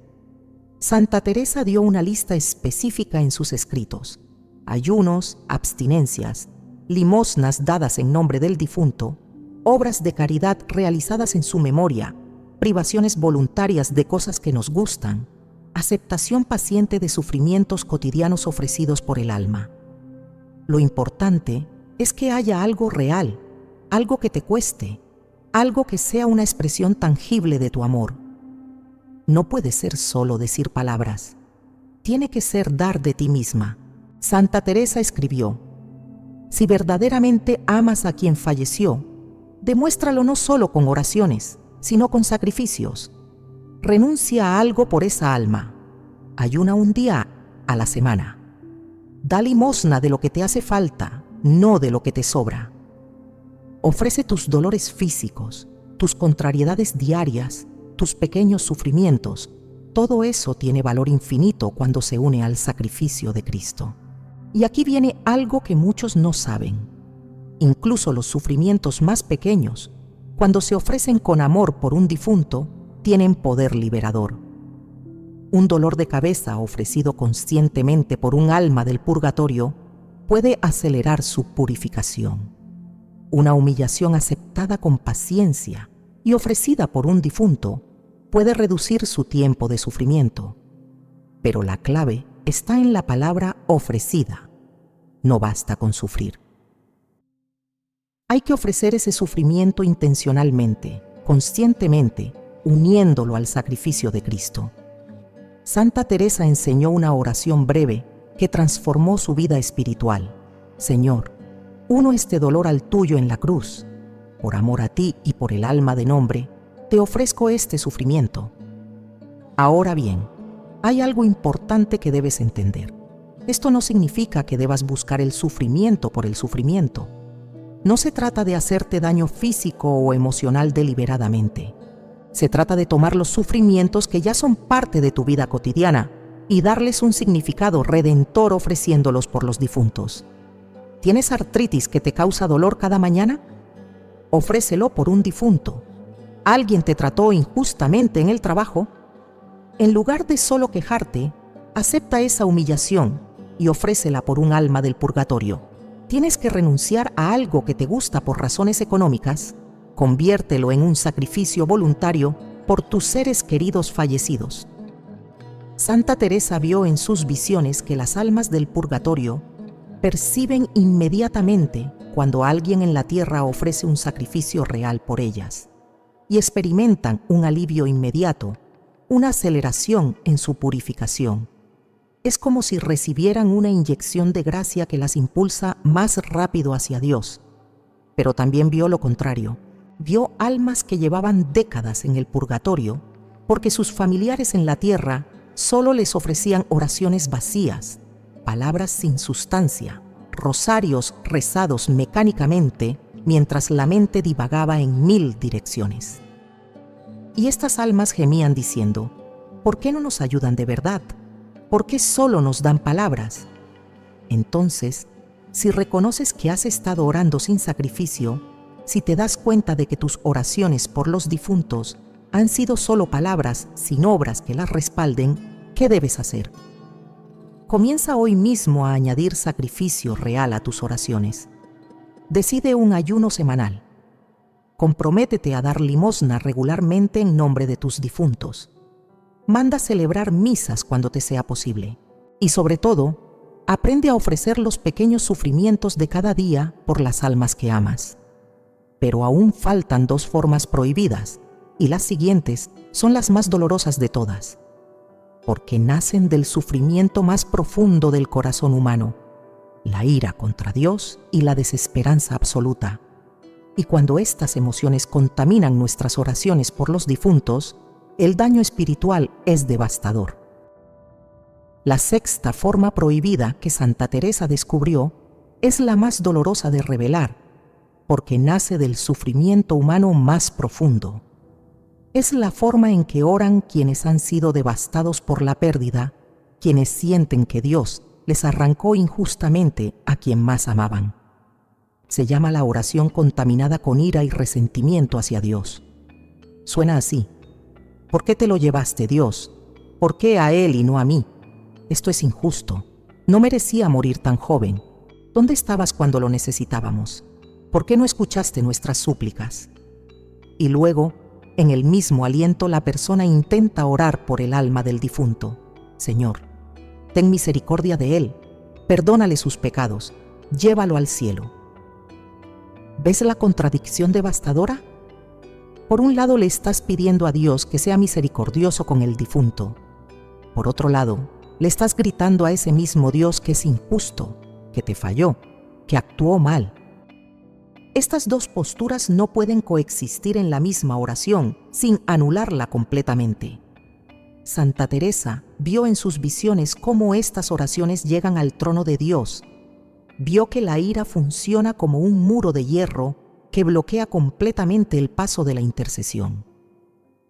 Santa Teresa dio una lista específica en sus escritos: ayunos, abstinencias, limosnas dadas en nombre del difunto, obras de caridad realizadas en su memoria, privaciones voluntarias de cosas que nos gustan, aceptación paciente de sufrimientos cotidianos ofrecidos por el alma. Lo importante es que haya algo real, algo que te cueste, algo que sea una expresión tangible de tu amor. No puede ser solo decir palabras, tiene que ser dar de ti misma. Santa Teresa escribió: si verdaderamente amas a quien falleció, demuéstralo no solo con oraciones, sino con sacrificios. Renuncia a algo por esa alma. Ayuna un día a la semana. Da limosna de lo que te hace falta, no de lo que te sobra. Ofrece tus dolores físicos, tus contrariedades diarias, tus pequeños sufrimientos. Todo eso tiene valor infinito cuando se une al sacrificio de Cristo. Y aquí viene algo que muchos no saben. Incluso los sufrimientos más pequeños cuando se ofrecen con amor por un difunto, tienen poder liberador. Un dolor de cabeza ofrecido conscientemente por un alma del purgatorio puede acelerar su purificación. Una humillación aceptada con paciencia y ofrecida por un difunto puede reducir su tiempo de sufrimiento. Pero la clave está en la palabra ofrecida. No basta con sufrir. Hay que ofrecer ese sufrimiento intencionalmente, conscientemente, uniéndolo al sacrificio de Cristo. Santa Teresa enseñó una oración breve que transformó su vida espiritual. Señor, uno este dolor al tuyo en la cruz. Por amor a ti y por el alma de nombre, te ofrezco este sufrimiento. Ahora bien, hay algo importante que debes entender. Esto no significa que debas buscar el sufrimiento por el sufrimiento. No se trata de hacerte daño físico o emocional deliberadamente. Se trata de tomar los sufrimientos que ya son parte de tu vida cotidiana y darles un significado redentor ofreciéndolos por los difuntos. ¿Tienes artritis que te causa dolor cada mañana? Ofrécelo por un difunto. ¿Alguien te trató injustamente en el trabajo? En lugar de solo quejarte, acepta esa humillación y ofrécela por un alma del purgatorio. ¿Tienes que renunciar a algo que te gusta por razones económicas? Conviértelo en un sacrificio voluntario por tus seres queridos fallecidos. Santa Teresa vio en sus visiones que las almas del purgatorio perciben inmediatamente cuando alguien en la tierra ofrece un sacrificio real por ellas y experimentan un alivio inmediato, una aceleración en su purificación. Es como si recibieran una inyección de gracia que las impulsa más rápido hacia Dios. Pero también vio lo contrario. Vio almas que llevaban décadas en el purgatorio porque sus familiares en la tierra solo les ofrecían oraciones vacías, palabras sin sustancia, rosarios rezados mecánicamente mientras la mente divagaba en 1000 direcciones. Y estas almas gemían diciendo, ¿por qué no nos ayudan de verdad? ¿Por qué solo nos dan palabras? Entonces, si reconoces que has estado orando sin sacrificio, si te das cuenta de que tus oraciones por los difuntos han sido solo palabras sin obras que las respalden, ¿qué debes hacer? Comienza hoy mismo a añadir sacrificio real a tus oraciones. Decide un ayuno semanal. Comprométete a dar limosna regularmente en nombre de tus difuntos. Manda celebrar misas cuando te sea posible. Y sobre todo, aprende a ofrecer los pequeños sufrimientos de cada día por las almas que amas. Pero aún faltan 2 formas prohibidas, y las siguientes son las más dolorosas de todas, porque nacen del sufrimiento más profundo del corazón humano, la ira contra Dios y la desesperanza absoluta. Y cuando estas emociones contaminan nuestras oraciones por los difuntos, el daño espiritual es devastador. La 6ª forma prohibida que Santa Teresa descubrió es la más dolorosa de revelar, porque nace del sufrimiento humano más profundo. Es la forma en que oran quienes han sido devastados por la pérdida, quienes sienten que Dios les arrancó injustamente a quien más amaban. Se llama la oración contaminada con ira y resentimiento hacia Dios. Suena así: ¿por qué te lo llevaste, Dios? ¿Por qué a él y no a mí? Esto es injusto. No merecía morir tan joven. ¿Dónde estabas cuando lo necesitábamos? ¿Por qué no escuchaste nuestras súplicas? Y luego, en el mismo aliento, la persona intenta orar por el alma del difunto. Señor, ten misericordia de él, perdónale sus pecados, llévalo al cielo. ¿Ves la contradicción devastadora? Por un lado le estás pidiendo a Dios que sea misericordioso con el difunto. Por otro lado, le estás gritando a ese mismo Dios que es injusto, que te falló, que actuó mal. Estas 2 posturas no pueden coexistir en la misma oración sin anularla completamente. Santa Teresa vio en sus visiones cómo estas oraciones llegan al trono de Dios. Vio que la ira funciona como un muro de hierro que bloquea completamente el paso de la intercesión.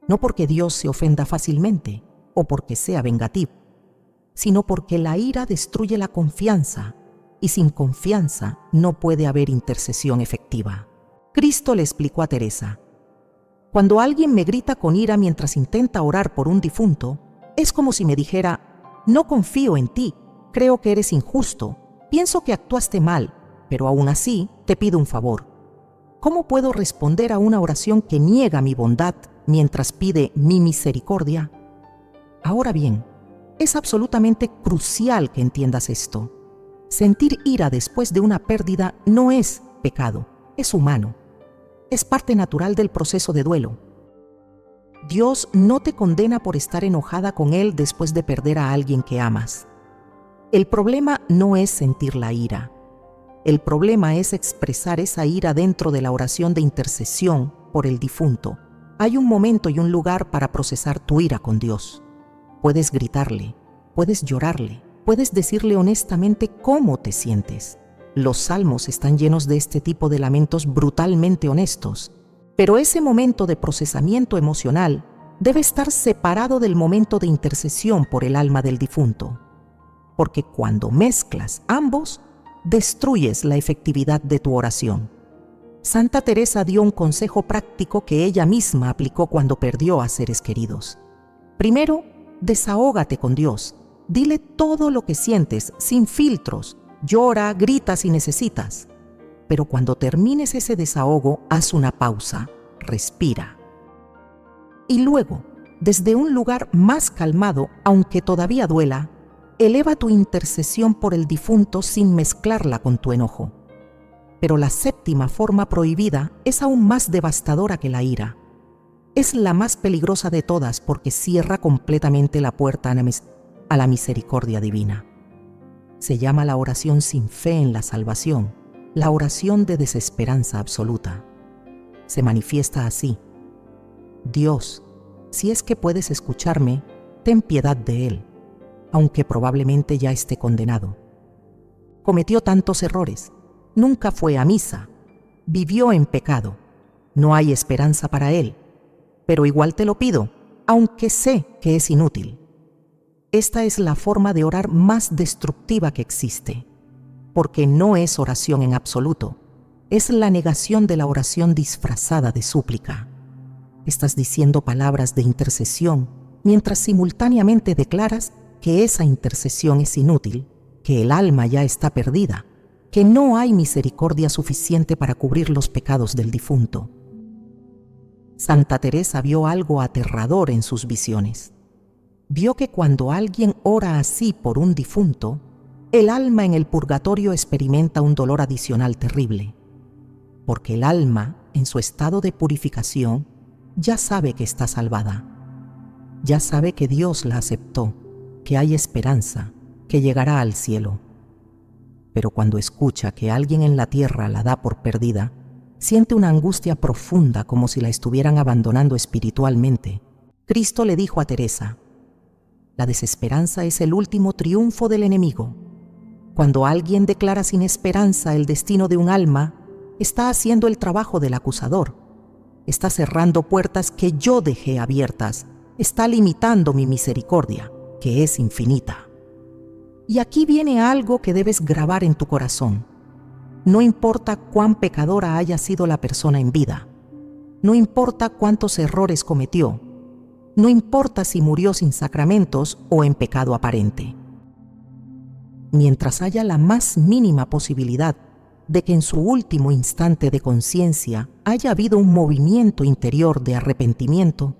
No porque Dios se ofenda fácilmente o porque sea vengativo, sino porque la ira destruye la confianza, y sin confianza no puede haber intercesión efectiva. Cristo le explicó a Teresa: Cuando alguien me grita con ira mientras intenta orar por un difunto, es como si me dijera: no confío en ti, creo que eres injusto, pienso que actuaste mal, pero aún así te pido un favor. ¿Cómo puedo responder a una oración que niega mi bondad mientras pide mi misericordia? Ahora bien, es absolutamente crucial que entiendas esto. Sentir ira después de una pérdida no es pecado, es humano. Es parte natural del proceso de duelo. Dios no te condena por estar enojada con Él después de perder a alguien que amas. El problema no es sentir la ira. El problema es expresar esa ira dentro de la oración de intercesión por el difunto. Hay un momento y un lugar para procesar tu ira con Dios. Puedes gritarle, puedes llorarle, puedes decirle honestamente cómo te sientes. Los salmos están llenos de este tipo de lamentos brutalmente honestos, pero ese momento de procesamiento emocional debe estar separado del momento de intercesión por el alma del difunto, porque cuando mezclas ambos, destruyes la efectividad de tu oración. Santa Teresa dio un consejo práctico que ella misma aplicó cuando perdió a seres queridos. Primero, desahógate con Dios. Dile todo lo que sientes, sin filtros. Llora, grita si necesitas. Pero cuando termines ese desahogo, haz una pausa, respira. Y luego, desde un lugar más calmado, aunque todavía duela, eleva tu intercesión por el difunto sin mezclarla con tu enojo. Pero la séptima forma prohibida es aún más devastadora que la ira. Es la más peligrosa de todas porque cierra completamente la puerta a la misericordia divina. Se llama la oración sin fe en la salvación, la oración de desesperanza absoluta. Se manifiesta así: Dios, si es que puedes escucharme, ten piedad de él, aunque probablemente ya esté condenado. Cometió tantos errores, nunca fue a misa, vivió en pecado, no hay esperanza para él, pero igual te lo pido, aunque sé que es inútil. Esta es la forma de orar más destructiva que existe, porque no es oración en absoluto, es la negación de la oración disfrazada de súplica. Estás diciendo palabras de intercesión mientras simultáneamente declaras que esa intercesión es inútil, que el alma ya está perdida, que no hay misericordia suficiente para cubrir los pecados del difunto. Santa Teresa vio algo aterrador en sus visiones. Vio que cuando alguien ora así por un difunto, el alma en el purgatorio experimenta un dolor adicional terrible, porque el alma, en su estado de purificación, ya sabe que está salvada, ya sabe que Dios la aceptó, que hay esperanza, que llegará al cielo. Pero cuando escucha que alguien en la tierra la da por perdida, siente una angustia profunda como si la estuvieran abandonando espiritualmente. Cristo le dijo a Teresa: la desesperanza es el último triunfo del enemigo. Cuando alguien declara sin esperanza el destino de un alma, está haciendo el trabajo del acusador. Está cerrando puertas que yo dejé abiertas. Está limitando mi misericordia, que es infinita. Y aquí viene algo que debes grabar en tu corazón. No importa cuán pecadora haya sido la persona en vida. No importa cuántos errores cometió. No importa si murió sin sacramentos o en pecado aparente. Mientras haya la más mínima posibilidad de que en su último instante de conciencia haya habido un movimiento interior de arrepentimiento,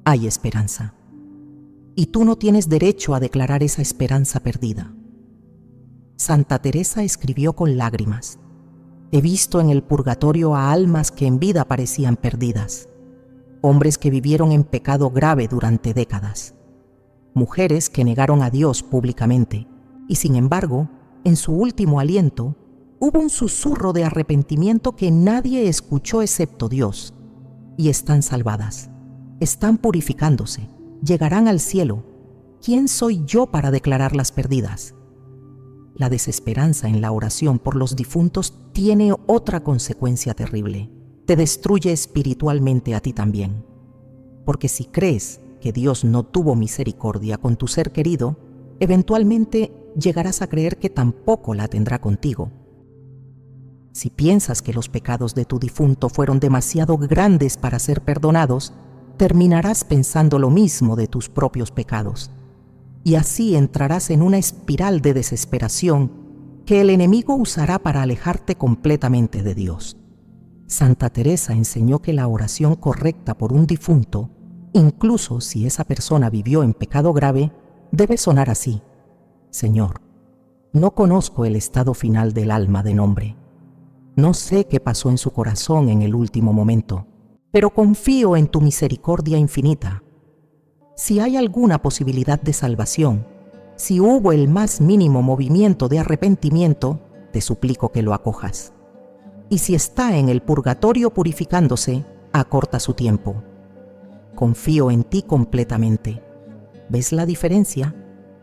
hay esperanza. Y tú no tienes derecho a declarar esa esperanza perdida. Santa Teresa escribió con lágrimas: he visto en el purgatorio a almas que en vida parecían perdidas, hombres que vivieron en pecado grave durante décadas, mujeres que negaron a Dios públicamente, y sin embargo, en su último aliento, hubo un susurro de arrepentimiento que nadie escuchó excepto Dios, y están salvadas, están purificándose, llegarán al cielo. ¿Quién soy yo para declararlas perdidas? La desesperanza en la oración por los difuntos tiene otra consecuencia terrible. Te destruye espiritualmente a ti también. Porque si crees que Dios no tuvo misericordia con tu ser querido, eventualmente llegarás a creer que tampoco la tendrá contigo. Si piensas que los pecados de tu difunto fueron demasiado grandes para ser perdonados, terminarás pensando lo mismo de tus propios pecados. Y así entrarás en una espiral de desesperación que el enemigo usará para alejarte completamente de Dios. Santa Teresa enseñó que la oración correcta por un difunto, incluso si esa persona vivió en pecado grave, debe sonar así: Señor, no conozco el estado final del alma de nombre. No sé qué pasó en su corazón en el último momento, pero confío en tu misericordia infinita. Si hay alguna posibilidad de salvación, si hubo el más mínimo movimiento de arrepentimiento, te suplico que lo acojas. Y si está en el purgatorio purificándose, acorta su tiempo. Confío en ti completamente. ¿Ves la diferencia?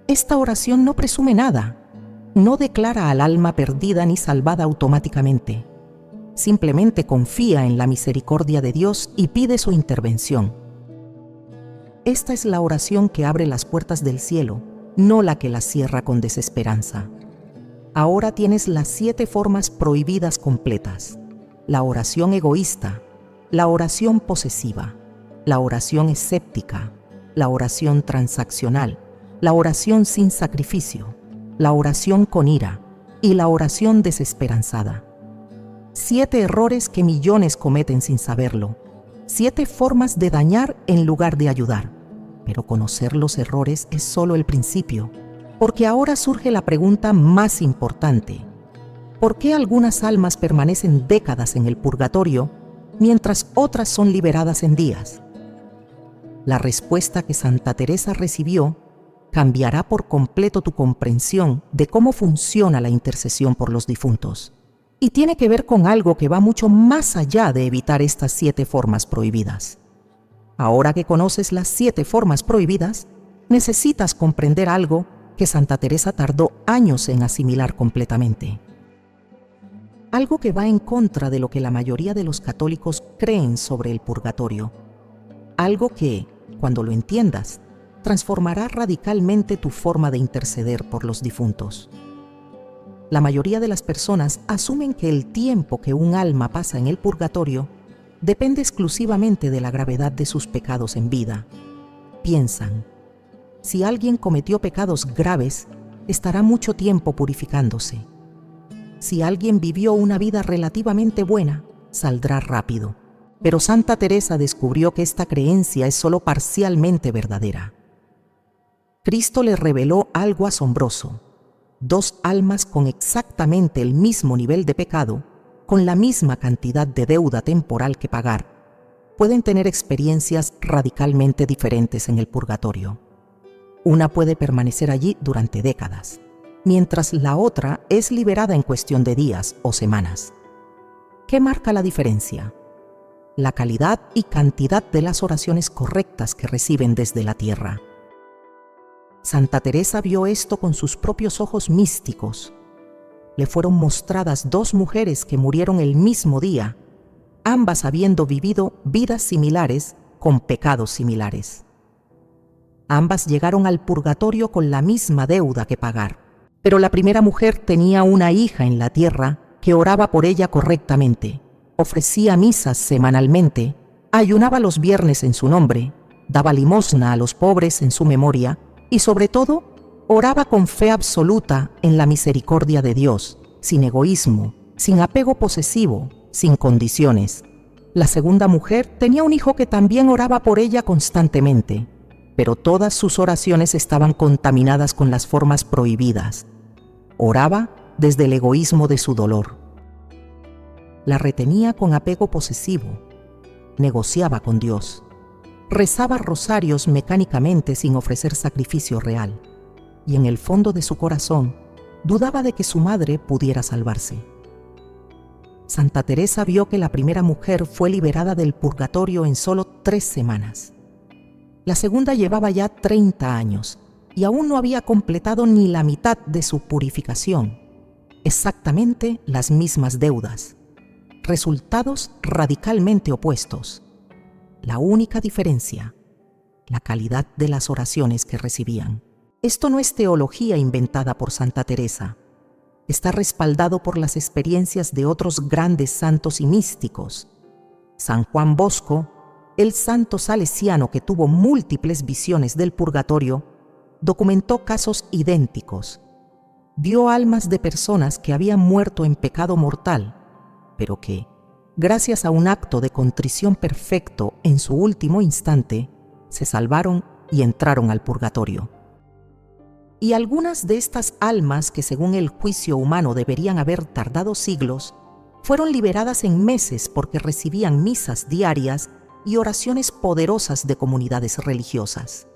Esta oración no presume nada. No declara al alma perdida ni salvada automáticamente. Simplemente confía en la misericordia de Dios y pide su intervención. Esta es la oración que abre las puertas del cielo, no la que las cierra con desesperanza. Ahora tienes las 7 formas prohibidas completas: la oración egoísta, la oración posesiva, la oración escéptica, la oración transaccional, la oración sin sacrificio, la oración con ira y la oración desesperanzada. 7 errores que millones cometen sin saberlo. 7 formas de dañar en lugar de ayudar. Pero conocer los errores es solo el principio, porque ahora surge la pregunta más importante: ¿por qué algunas almas permanecen décadas en el purgatorio mientras otras son liberadas en días? La respuesta que Santa Teresa recibió cambiará por completo tu comprensión de cómo funciona la intercesión por los difuntos. Y tiene que ver con algo que va mucho más allá de evitar estas 7 formas prohibidas. Ahora que conoces las 7 formas prohibidas, necesitas comprender algo que Santa Teresa tardó años en asimilar completamente. Algo que va en contra de lo que la mayoría de los católicos creen sobre el purgatorio. Algo que, cuando lo entiendas, transformará radicalmente tu forma de interceder por los difuntos. La mayoría de las personas asumen que el tiempo que un alma pasa en el purgatorio depende exclusivamente de la gravedad de sus pecados en vida. Piensan: si alguien cometió pecados graves, estará mucho tiempo purificándose. Si alguien vivió una vida relativamente buena, saldrá rápido. Pero Santa Teresa descubrió que esta creencia es solo parcialmente verdadera. Cristo le reveló algo asombroso: 2 almas con exactamente el mismo nivel de pecado, con la misma cantidad de deuda temporal que pagar, pueden tener experiencias radicalmente diferentes en el purgatorio. Una puede permanecer allí durante décadas, mientras la otra es liberada en cuestión de días o semanas. ¿Qué marca la diferencia? La calidad y cantidad de las oraciones correctas que reciben desde la tierra. Santa Teresa vio esto con sus propios ojos místicos. Le fueron mostradas 2 mujeres que murieron el mismo día, ambas habiendo vivido vidas similares con pecados similares. Ambas llegaron al purgatorio con la misma deuda que pagar, pero la primera mujer tenía una hija en la tierra que oraba por ella correctamente, ofrecía misas semanalmente, ayunaba los viernes en su nombre, daba limosna a los pobres en su memoria y, sobre todo, oraba con fe absoluta en la misericordia de Dios, sin egoísmo, sin apego posesivo, sin condiciones. La segunda mujer tenía un hijo que también oraba por ella constantemente, pero todas sus oraciones estaban contaminadas con las formas prohibidas. Oraba desde el egoísmo de su dolor. La retenía con apego posesivo, negociaba con Dios, rezaba rosarios mecánicamente sin ofrecer sacrificio real, y en el fondo de su corazón dudaba de que su madre pudiera salvarse. Santa Teresa vio que la primera mujer fue liberada del purgatorio en solo 3 semanas. La segunda llevaba ya 30 años y aún no había completado ni la mitad de su purificación. Exactamente las mismas deudas. Resultados radicalmente opuestos. La única diferencia: la calidad de las oraciones que recibían. Esto no es teología inventada por Santa Teresa. está respaldado por las experiencias de otros grandes santos y místicos. San Juan Bosco, el santo salesiano que tuvo múltiples visiones del purgatorio, documentó casos idénticos. Vio almas de personas que habían muerto en pecado mortal, pero que, gracias a un acto de contrición perfecto en su último instante, se salvaron y entraron al purgatorio. Y algunas de estas almas que según el juicio humano deberían haber tardado siglos, fueron liberadas en meses porque recibían misas diarias y oraciones poderosas de comunidades religiosas.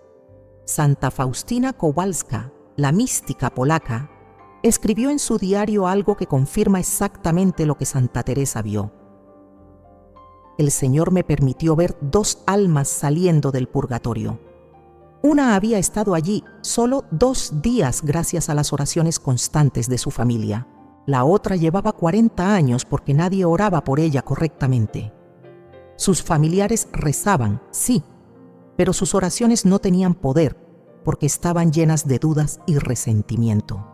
Santa Faustina Kowalska, la mística polaca, escribió en su diario algo que confirma exactamente lo que Santa Teresa vio. El Señor me permitió ver 2 almas saliendo del purgatorio. Una había estado allí solo 2 días gracias a las oraciones constantes de su familia. La otra llevaba 40 años porque nadie oraba por ella correctamente. Sus familiares rezaban, sí, pero sus oraciones no tenían poder porque estaban llenas de dudas y resentimiento.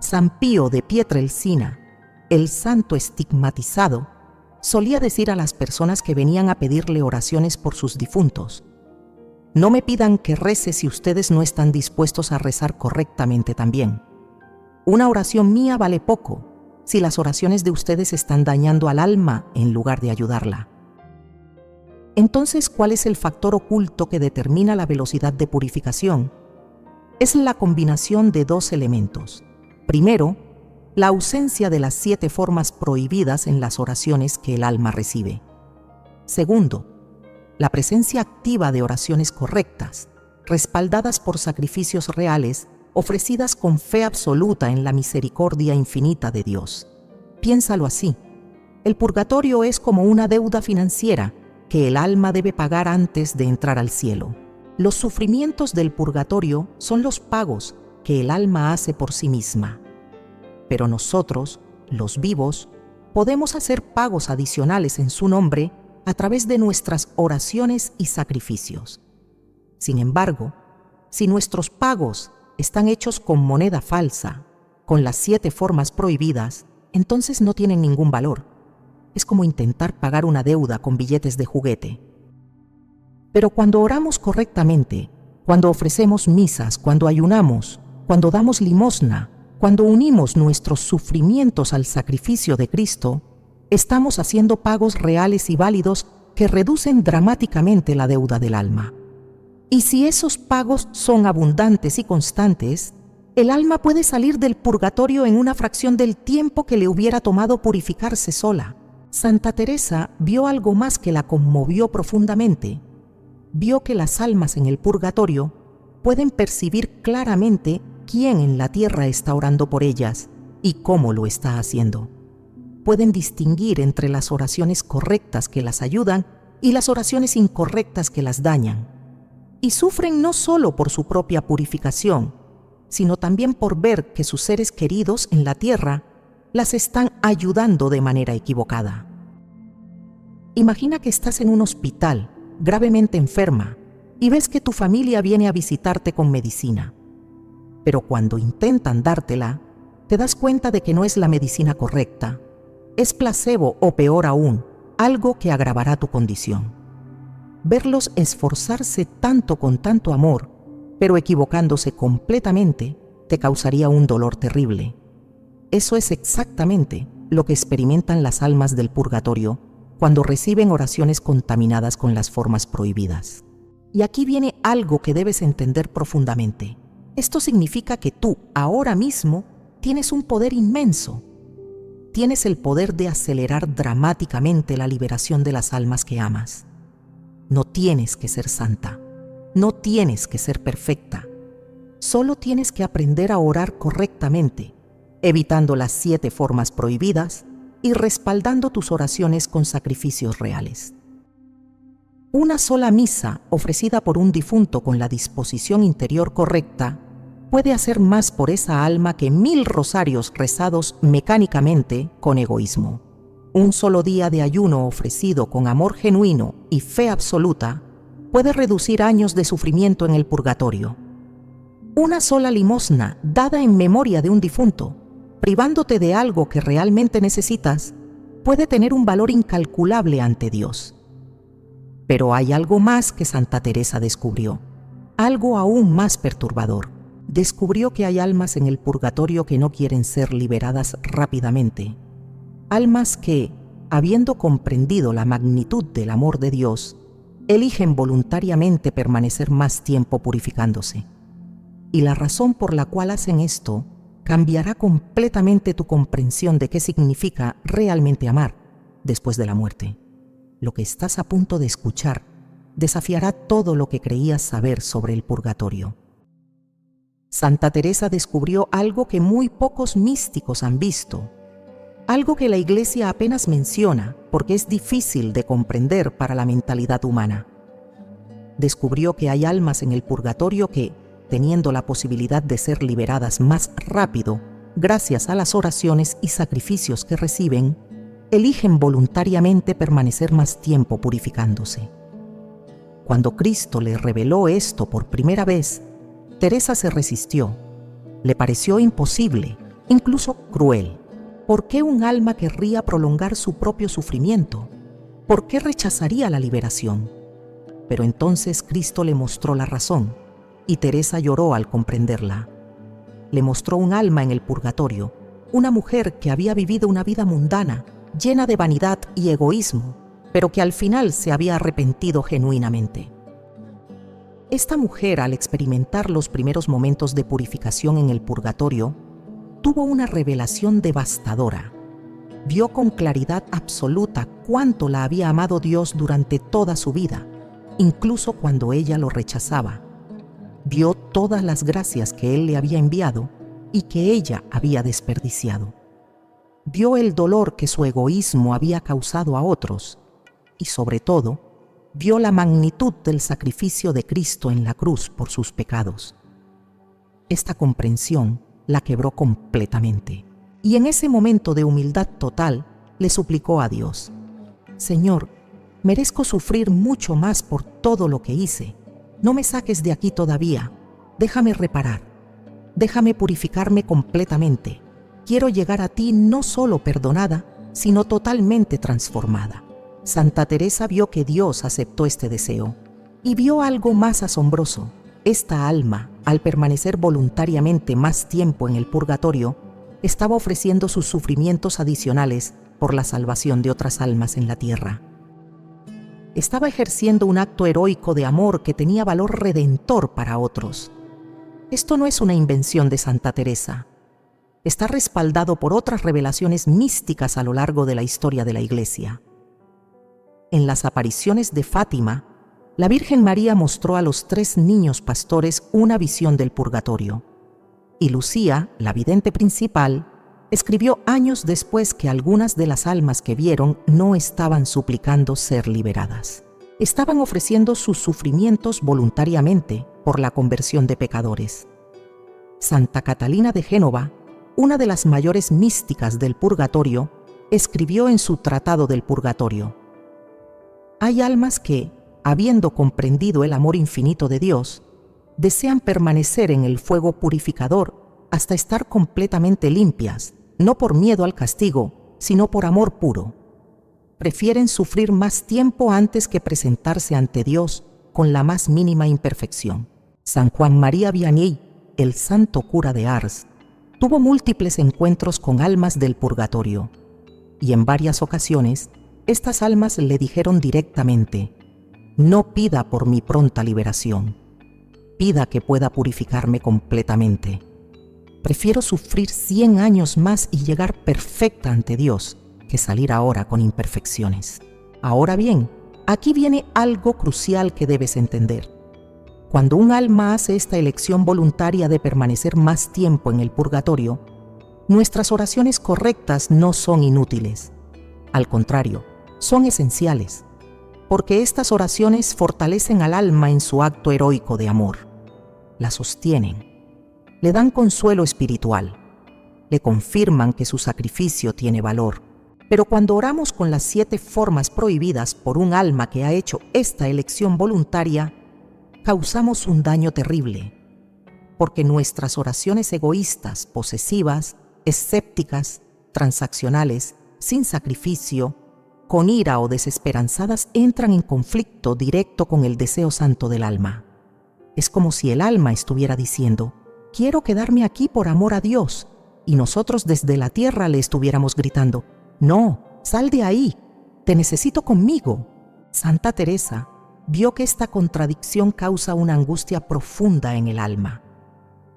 San Pío de Pietrelcina, el santo estigmatizado, solía decir a las personas que venían a pedirle oraciones por sus difuntos: no me pidan que rece si ustedes no están dispuestos a rezar correctamente también. Una oración mía vale poco si las oraciones de ustedes están dañando al alma en lugar de ayudarla. Entonces, ¿cuál es el factor oculto que determina la velocidad de purificación? Es la combinación de 2 elementos. Primero, la ausencia de las 7 formas prohibidas en las oraciones que el alma recibe. Segundo, la presencia activa de oraciones correctas, respaldadas por sacrificios reales, ofrecidas con fe absoluta en la misericordia infinita de Dios. Piénsalo así: el purgatorio es como una deuda financiera que el alma debe pagar antes de entrar al cielo. Los sufrimientos del purgatorio son los pagos que el alma hace por sí misma. Pero nosotros, los vivos, podemos hacer pagos adicionales en su nombre a través de nuestras oraciones y sacrificios. Sin embargo, si nuestros pagos están hechos con moneda falsa, con las 7 formas prohibidas, entonces no tienen ningún valor. Es como intentar pagar una deuda con billetes de juguete. Pero cuando oramos correctamente, cuando ofrecemos misas, cuando ayunamos, cuando damos limosna, cuando unimos nuestros sufrimientos al sacrificio de Cristo, estamos haciendo pagos reales y válidos que reducen dramáticamente la deuda del alma. Y si esos pagos son abundantes y constantes, el alma puede salir del purgatorio en una fracción del tiempo que le hubiera tomado purificarse sola. Santa Teresa vio algo más que la conmovió profundamente. Vio que las almas en el purgatorio pueden percibir claramente quién en la tierra está orando por ellas y cómo lo está haciendo. Pueden distinguir entre las oraciones correctas que las ayudan y las oraciones incorrectas que las dañan. Y sufren no solo por su propia purificación, sino también por ver que sus seres queridos en la tierra las están ayudando de manera equivocada. Imagina que estás en un hospital, gravemente enferma, y ves que tu familia viene a visitarte con medicina. Pero cuando intentan dártela, te das cuenta de que no es la medicina correcta. Es placebo o peor aún, algo que agravará tu condición. Verlos esforzarse tanto con tanto amor, pero equivocándose completamente, te causaría un dolor terrible. Eso es exactamente lo que experimentan las almas del purgatorio cuando reciben oraciones contaminadas con las formas prohibidas. Y aquí viene algo que debes entender profundamente. Esto significa que tú, ahora mismo, tienes un poder inmenso. Tienes el poder de acelerar dramáticamente la liberación de las almas que amas. No tienes que ser santa, no tienes que ser perfecta. Solo tienes que aprender a orar correctamente, evitando las 7 formas prohibidas y respaldando tus oraciones con sacrificios reales. Una sola misa ofrecida por un difunto con la disposición interior correcta puede hacer más por esa alma que 1000 rosarios rezados mecánicamente con egoísmo. Un solo día de ayuno ofrecido con amor genuino y fe absoluta puede reducir años de sufrimiento en el purgatorio. Una sola limosna dada en memoria de un difunto privándote de algo que realmente necesitas, puede tener un valor incalculable ante Dios. Pero hay algo más que Santa Teresa descubrió, algo aún más perturbador. Descubrió que hay almas en el purgatorio que no quieren ser liberadas rápidamente. Almas que, habiendo comprendido la magnitud del amor de Dios, eligen voluntariamente permanecer más tiempo purificándose. Y la razón por la cual hacen esto cambiará completamente tu comprensión de qué significa realmente amar después de la muerte. Lo que estás a punto de escuchar desafiará todo lo que creías saber sobre el purgatorio. Santa Teresa descubrió algo que muy pocos místicos han visto, algo que la Iglesia apenas menciona porque es difícil de comprender para la mentalidad humana. Descubrió que hay almas en el purgatorio que, teniendo la posibilidad de ser liberadas más rápido, gracias a las oraciones y sacrificios que reciben, eligen voluntariamente permanecer más tiempo purificándose. Cuando Cristo le reveló esto por primera vez, Teresa se resistió. Le pareció imposible, incluso cruel. ¿Por qué un alma querría prolongar su propio sufrimiento? ¿Por qué rechazaría la liberación? Pero entonces Cristo le mostró la razón, y Teresa lloró al comprenderla. Le mostró un alma en el purgatorio, una mujer que había vivido una vida mundana, llena de vanidad y egoísmo, pero que al final se había arrepentido genuinamente. Esta mujer, al experimentar los primeros momentos de purificación en el purgatorio, tuvo una revelación devastadora. Vio con claridad absoluta cuánto la había amado Dios durante toda su vida, incluso cuando ella lo rechazaba. Vio todas las gracias que Él le había enviado y que ella había desperdiciado. Vio el dolor que su egoísmo había causado a otros y, sobre todo, vio la magnitud del sacrificio de Cristo en la cruz por sus pecados. Esta comprensión la quebró completamente y en ese momento de humildad total le suplicó a Dios: Señor, merezco sufrir mucho más por todo lo que hice. No me saques de aquí todavía. Déjame reparar. Déjame purificarme completamente. Quiero llegar a ti no solo perdonada, sino totalmente transformada. Santa Teresa vio que Dios aceptó este deseo y vio algo más asombroso. Esta alma, al permanecer voluntariamente más tiempo en el purgatorio, estaba ofreciendo sus sufrimientos adicionales por la salvación de otras almas en la tierra. Estaba ejerciendo un acto heroico de amor que tenía valor redentor para otros. Esto no es una invención de Santa Teresa. Está respaldado por otras revelaciones místicas a lo largo de la historia de la Iglesia. En las apariciones de Fátima, la Virgen María mostró a los 3 niños pastores una visión del purgatorio. Y Lucía, la vidente principal, escribió años después que algunas de las almas que vieron no estaban suplicando ser liberadas. Estaban ofreciendo sus sufrimientos voluntariamente por la conversión de pecadores. Santa Catalina de Génova, una de las mayores místicas del purgatorio, escribió en su Tratado del Purgatorio: hay almas que, habiendo comprendido el amor infinito de Dios, desean permanecer en el fuego purificador hasta estar completamente limpias, no por miedo al castigo, sino por amor puro. Prefieren sufrir más tiempo antes que presentarse ante Dios con la más mínima imperfección. San Juan María Vianney, el santo cura de Ars, tuvo múltiples encuentros con almas del purgatorio, y en varias ocasiones estas almas le dijeron directamente: no pida por mi pronta liberación, pida que pueda purificarme completamente. Prefiero sufrir 100 años más y llegar perfecta ante Dios que salir ahora con imperfecciones. Ahora bien, aquí viene algo crucial que debes entender. Cuando un alma hace esta elección voluntaria de permanecer más tiempo en el purgatorio, nuestras oraciones correctas no son inútiles. Al contrario, son esenciales, porque estas oraciones fortalecen al alma en su acto heroico de amor. La sostienen, le dan consuelo espiritual, le confirman que su sacrificio tiene valor. Pero cuando oramos con las 7 formas prohibidas por un alma que ha hecho esta elección voluntaria, causamos un daño terrible, porque nuestras oraciones egoístas, posesivas, escépticas, transaccionales, sin sacrificio, con ira o desesperanzadas, entran en conflicto directo con el deseo santo del alma. Es como si el alma estuviera diciendo: quiero quedarme aquí por amor a Dios, y nosotros desde la tierra le estuviéramos gritando: no, sal de ahí, te necesito conmigo. Santa Teresa vio que esta contradicción causa una angustia profunda en el alma,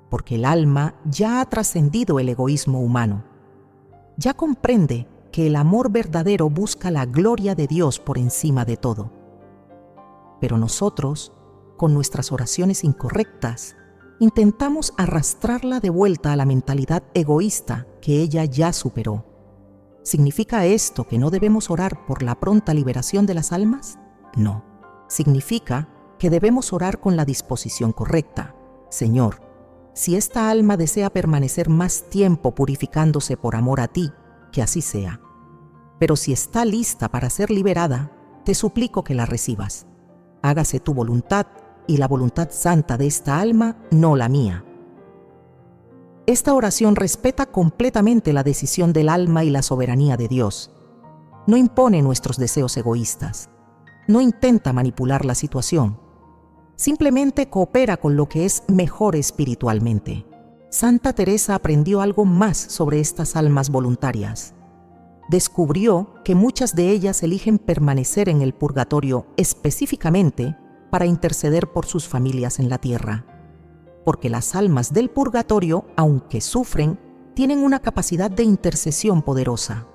porque el alma ya ha trascendido el egoísmo humano. Ya comprende que el amor verdadero busca la gloria de Dios por encima de todo. Pero nosotros, con nuestras oraciones incorrectas, intentamos arrastrarla de vuelta a la mentalidad egoísta que ella ya superó. ¿Significa esto que no debemos orar por la pronta liberación de las almas? No. Significa que debemos orar con la disposición correcta. Señor, si esta alma desea permanecer más tiempo purificándose por amor a ti, que así sea. Pero si está lista para ser liberada, te suplico que la recibas. Hágase tu voluntad y la voluntad santa de esta alma, no la mía. Esta oración respeta completamente la decisión del alma y la soberanía de Dios. No impone nuestros deseos egoístas. No intenta manipular la situación. Simplemente coopera con lo que es mejor espiritualmente. Santa Teresa aprendió algo más sobre estas almas voluntarias. Descubrió que muchas de ellas eligen permanecer en el purgatorio específicamente para interceder por sus familias en la tierra. Porque las almas del purgatorio, aunque sufren, tienen una capacidad de intercesión poderosa.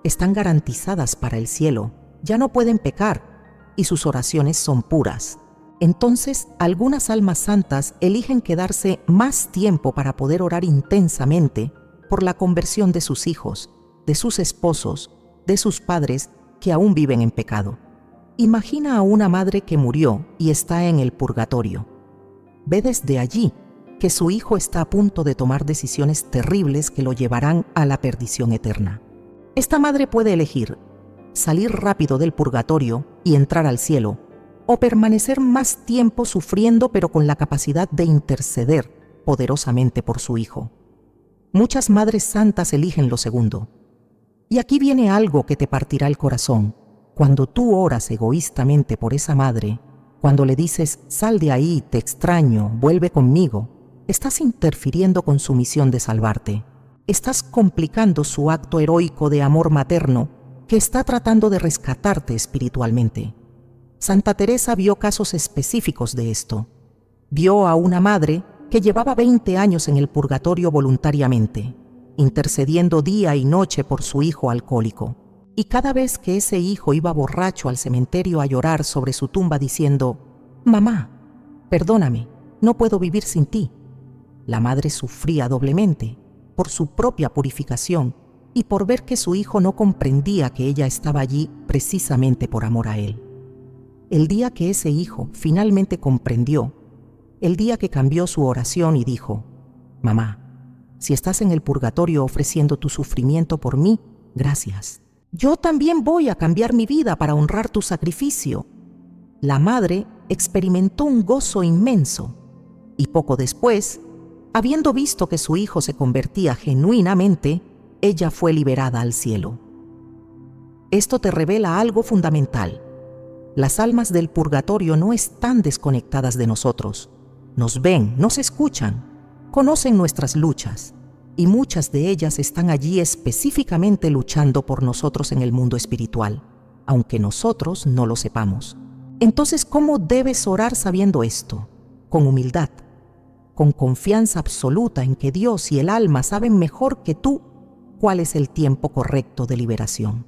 Están garantizadas para el cielo, ya no pueden pecar, y sus oraciones son puras. Entonces, algunas almas santas eligen quedarse más tiempo para poder orar intensamente por la conversión de sus hijos, de sus esposos, de sus padres que aún viven en pecado. Imagina a una madre que murió y está en el purgatorio. Ve desde allí que su hijo está a punto de tomar decisiones terribles que lo llevarán a la perdición eterna. Esta madre puede elegir salir rápido del purgatorio y entrar al cielo, o permanecer más tiempo sufriendo pero con la capacidad de interceder poderosamente por su hijo. Muchas madres santas eligen lo segundo. Y aquí viene algo que te partirá el corazón. Cuando tú oras egoístamente por esa madre, cuando le dices: sal de ahí, te extraño, vuelve conmigo, estás interfiriendo con su misión de salvarte. Estás complicando su acto heroico de amor materno que está tratando de rescatarte espiritualmente. Santa Teresa vio casos específicos de esto. Vio a una madre que llevaba 20 años en el purgatorio voluntariamente, intercediendo día y noche por su hijo alcohólico. Y cada vez que ese hijo iba borracho al cementerio a llorar sobre su tumba diciendo: mamá, perdóname, no puedo vivir sin ti, la madre sufría doblemente por su propia purificación y por ver que su hijo no comprendía que ella estaba allí precisamente por amor a él. El día que ese hijo finalmente comprendió, el día que cambió su oración y dijo: mamá, si estás en el purgatorio ofreciendo tu sufrimiento por mí, gracias. Yo también voy a cambiar mi vida para honrar tu sacrificio. La madre experimentó un gozo inmenso y poco después, habiendo visto que su hijo se convertía genuinamente, ella fue liberada al cielo. Esto te revela algo fundamental. Las almas del purgatorio no están desconectadas de nosotros. Nos ven, nos escuchan, conocen nuestras luchas. Y muchas de ellas están allí específicamente luchando por nosotros en el mundo espiritual, aunque nosotros no lo sepamos. Entonces, ¿cómo debes orar sabiendo esto? Con humildad, con confianza absoluta en que Dios y el alma saben mejor que tú cuál es el tiempo correcto de liberación.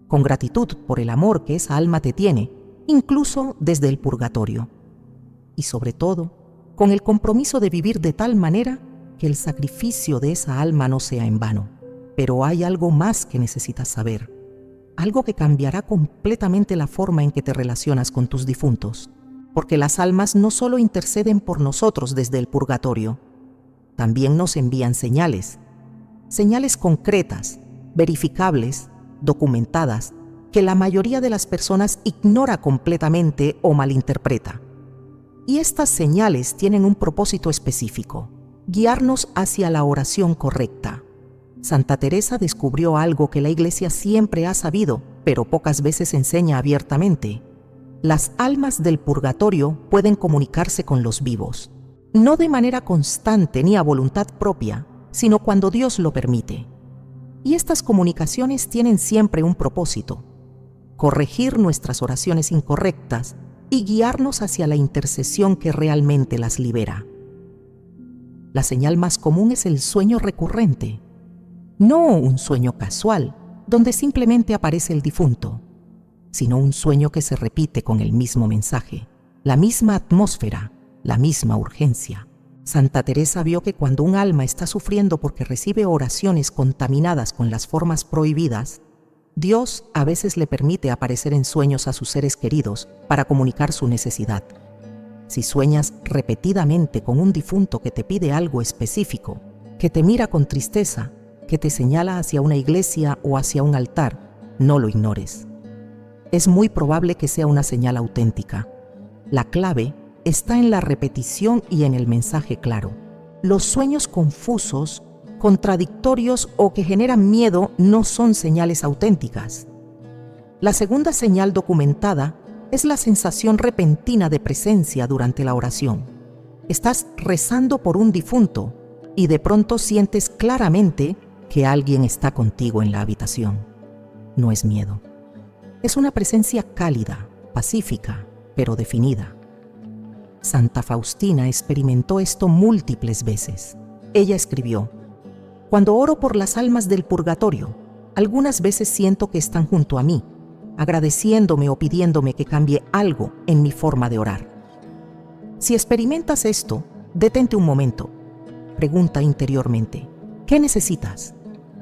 Con gratitud por el amor que esa alma te tiene, incluso desde el purgatorio. Y sobre todo, con el compromiso de vivir de tal manera que el sacrificio de esa alma no sea en vano. Pero hay algo más que necesitas saber, algo que cambiará completamente la forma en que te relacionas con tus difuntos, porque las almas no solo interceden por nosotros desde el purgatorio, también nos envían señales concretas, verificables, documentadas, que la mayoría de las personas ignora completamente o malinterpreta. Y estas señales tienen un propósito específico: guiarnos hacia la oración correcta, Santa Teresa descubrió algo que la Iglesia siempre ha sabido, pero pocas veces enseña abiertamente. Las almas del purgatorio pueden comunicarse con los vivos, no de manera constante ni a voluntad propia, sino cuando Dios lo permite. Y estas comunicaciones tienen siempre un propósito: corregir nuestras oraciones incorrectas y guiarnos hacia la intercesión que realmente las libera. La señal más común es el sueño recurrente, no un sueño casual, donde simplemente aparece el difunto, sino un sueño que se repite con el mismo mensaje, la misma atmósfera, la misma urgencia. Santa Teresa vio que cuando un alma está sufriendo porque recibe oraciones contaminadas con las formas prohibidas, Dios a veces le permite aparecer en sueños a sus seres queridos para comunicar su necesidad. Si sueñas repetidamente con un difunto que te pide algo específico, que te mira con tristeza, que te señala hacia una iglesia o hacia un altar, no lo ignores. Es muy probable que sea una señal auténtica. La clave está en la repetición y en el mensaje claro. Los sueños confusos, contradictorios o que generan miedo no son señales auténticas. La segunda señal documentada es la sensación repentina de presencia durante la oración. Estás rezando por un difunto y de pronto sientes claramente que alguien está contigo en la habitación. No es miedo. Es una presencia cálida, pacífica, pero definida. Santa Faustina experimentó esto múltiples veces. Ella escribió: «Cuando oro por las almas del purgatorio, algunas veces siento que están junto a mí, agradeciéndome o pidiéndome que cambie algo en mi forma de orar». Si experimentas esto, detente un momento. Pregunta interiormente: ¿qué necesitas?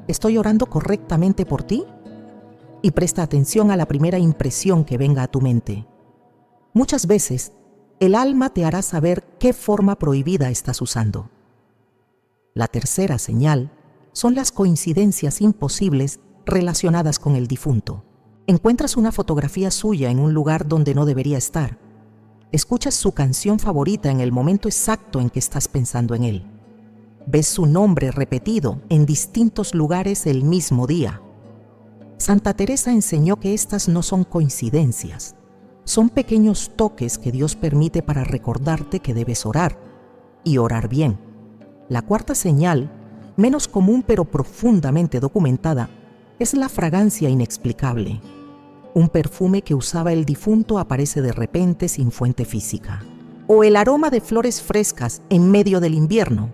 ¿Estoy orando correctamente por ti? Y presta atención a la primera impresión que venga a tu mente. Muchas veces, el alma te hará saber qué forma prohibida estás usando. La tercera señal son las coincidencias imposibles relacionadas con el difunto. Encuentras una fotografía suya en un lugar donde no debería estar. Escuchas su canción favorita en el momento exacto en que estás pensando en él. Ves su nombre repetido en distintos lugares el mismo día. Santa Teresa enseñó que estas no son coincidencias, son pequeños toques que Dios permite para recordarte que debes orar, y orar bien. La cuarta señal, menos común pero profundamente documentada, es la fragancia inexplicable. Un perfume que usaba el difunto aparece de repente sin fuente física. O el aroma de flores frescas en medio del invierno.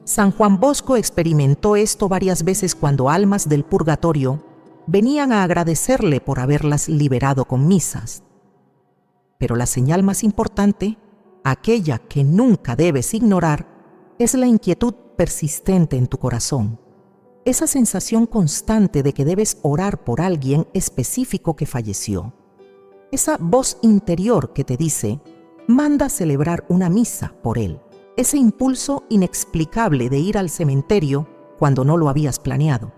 San Juan Bosco experimentó esto varias veces cuando almas del purgatorio venían a agradecerle por haberlas liberado con misas. Pero la señal más importante, aquella que nunca debes ignorar, es la inquietud persistente en tu corazón. Esa sensación constante de que debes orar por alguien específico que falleció. Esa voz interior que te dice: manda a celebrar una misa por él. Ese impulso inexplicable de ir al cementerio cuando no lo habías planeado.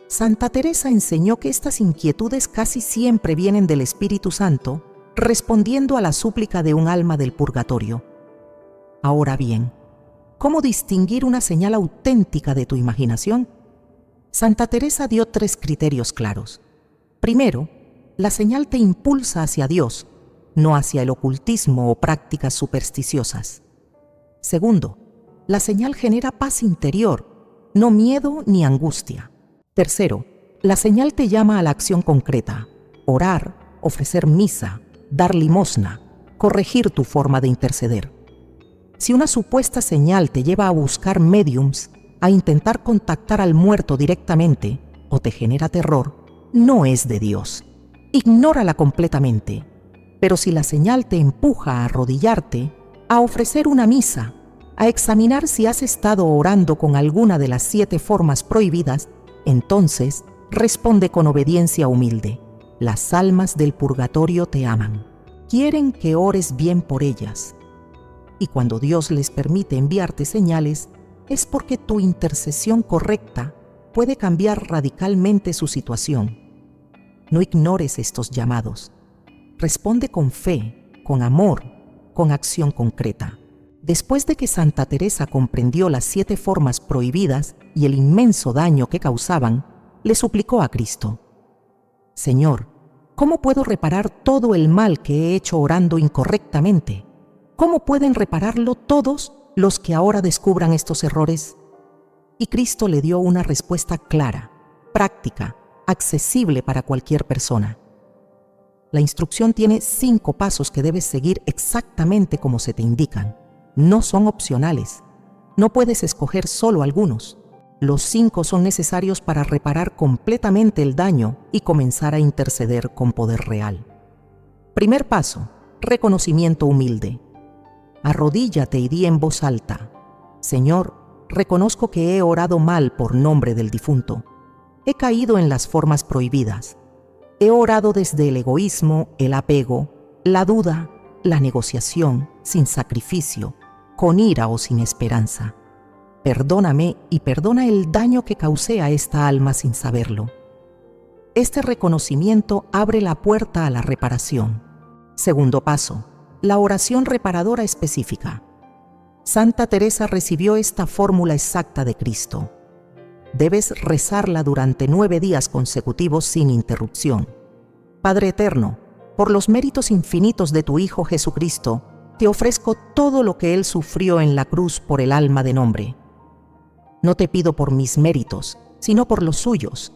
Santa Teresa enseñó que estas inquietudes casi siempre vienen del Espíritu Santo, respondiendo a la súplica de un alma del purgatorio. Ahora bien, ¿cómo distinguir una señal auténtica de tu imaginación? Santa Teresa dio 3 criterios claros. Primero, la señal te impulsa hacia Dios, no hacia el ocultismo o prácticas supersticiosas. Segundo, la señal genera paz interior, no miedo ni angustia. Tercero, la señal te llama a la acción concreta: orar, ofrecer misa, dar limosna, corregir tu forma de interceder. Si una supuesta señal te lleva a buscar médiums, a intentar contactar al muerto directamente, o te genera terror, no es de Dios. Ignórala completamente. Pero si la señal te empuja a arrodillarte, a ofrecer una misa, a examinar si has estado orando con alguna de las 7 formas prohibidas, entonces responde con obediencia humilde. Las almas del purgatorio te aman. Quieren que ores bien por ellas. Y cuando Dios les permite enviarte señales, es porque tu intercesión correcta puede cambiar radicalmente su situación. No ignores estos llamados. Responde con fe, con amor, con acción concreta. Después de que Santa Teresa comprendió las 7 formas prohibidas y el inmenso daño que causaban, le suplicó a Cristo: Señor, ¿cómo puedo reparar todo el mal que he hecho orando incorrectamente? ¿Cómo pueden repararlo todos los que ahora descubran estos errores? Y Cristo le dio una respuesta clara, práctica, accesible para cualquier persona. La instrucción tiene 5 pasos que debes seguir exactamente como se te indican. No son opcionales. No puedes escoger solo algunos. Los 5 son necesarios para reparar completamente el daño y comenzar a interceder con poder real. Primer paso: reconocimiento humilde. Arrodíllate y di en voz alta: Señor, reconozco que he orado mal por nombre del difunto. He caído en las formas prohibidas. He orado desde el egoísmo, el apego, la duda, la negociación, sin sacrificio, con ira o sin esperanza. Perdóname y perdona el daño que causé a esta alma sin saberlo. Este reconocimiento abre la puerta a la reparación. Segundo paso: la oración reparadora específica. Santa Teresa recibió esta fórmula exacta de Cristo. Debes rezarla durante 9 días consecutivos sin interrupción. Padre eterno, por los méritos infinitos de tu Hijo Jesucristo, te ofrezco todo lo que Él sufrió en la cruz por el alma de nombre. No te pido por mis méritos, sino por los suyos.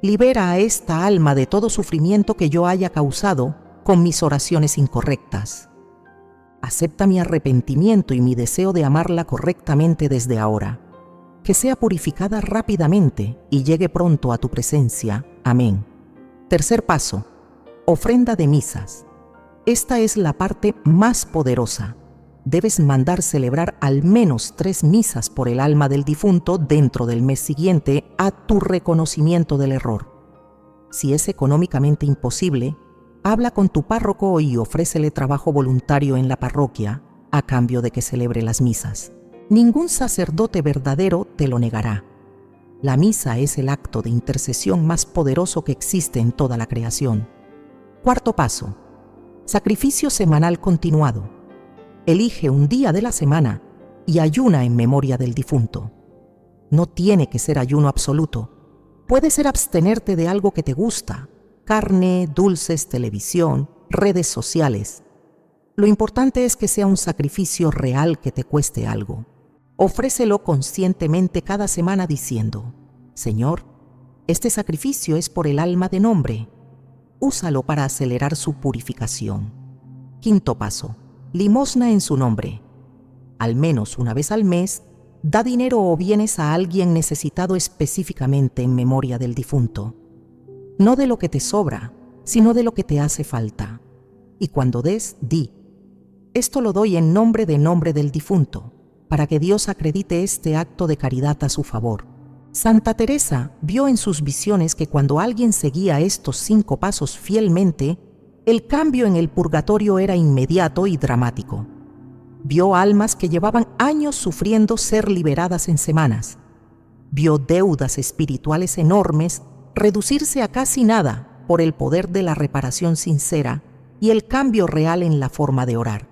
Libera a esta alma de todo sufrimiento que yo haya causado con mis oraciones incorrectas. Acepta mi arrepentimiento y mi deseo de amarla correctamente desde ahora. Que sea purificada rápidamente y llegue pronto a tu presencia. Amén. Tercer paso: ofrenda de misas. Esta es la parte más poderosa. Debes mandar celebrar al menos 3 misas por el alma del difunto dentro del mes siguiente a tu reconocimiento del error. Si es económicamente imposible, habla con tu párroco y ofrécele trabajo voluntario en la parroquia a cambio de que celebre las misas. Ningún sacerdote verdadero te lo negará. La misa es el acto de intercesión más poderoso que existe en toda la creación. Cuarto paso: sacrificio semanal continuado. Elige un día de la semana y ayuna en memoria del difunto. No tiene que ser ayuno absoluto. Puede ser abstenerte de algo que te gusta: carne, dulces, televisión, redes sociales. Lo importante es que sea un sacrificio real que te cueste algo. Ofrécelo conscientemente cada semana diciendo: Señor, este sacrificio es por el alma de nombre. Úsalo para acelerar su purificación. Quinto paso: limosna en su nombre. Al menos una vez al mes, da dinero o bienes a alguien necesitado específicamente en memoria del difunto. No de lo que te sobra, sino de lo que te hace falta. Y cuando des, di: esto lo doy en nombre del difunto, para que Dios acredite este acto de caridad a su favor. Santa Teresa vio en sus visiones que cuando alguien seguía estos 5 pasos fielmente, el cambio en el purgatorio era inmediato y dramático. Vio almas que llevaban años sufriendo ser liberadas en semanas. Vio deudas espirituales enormes reducirse a casi nada por el poder de la reparación sincera y el cambio real en la forma de orar.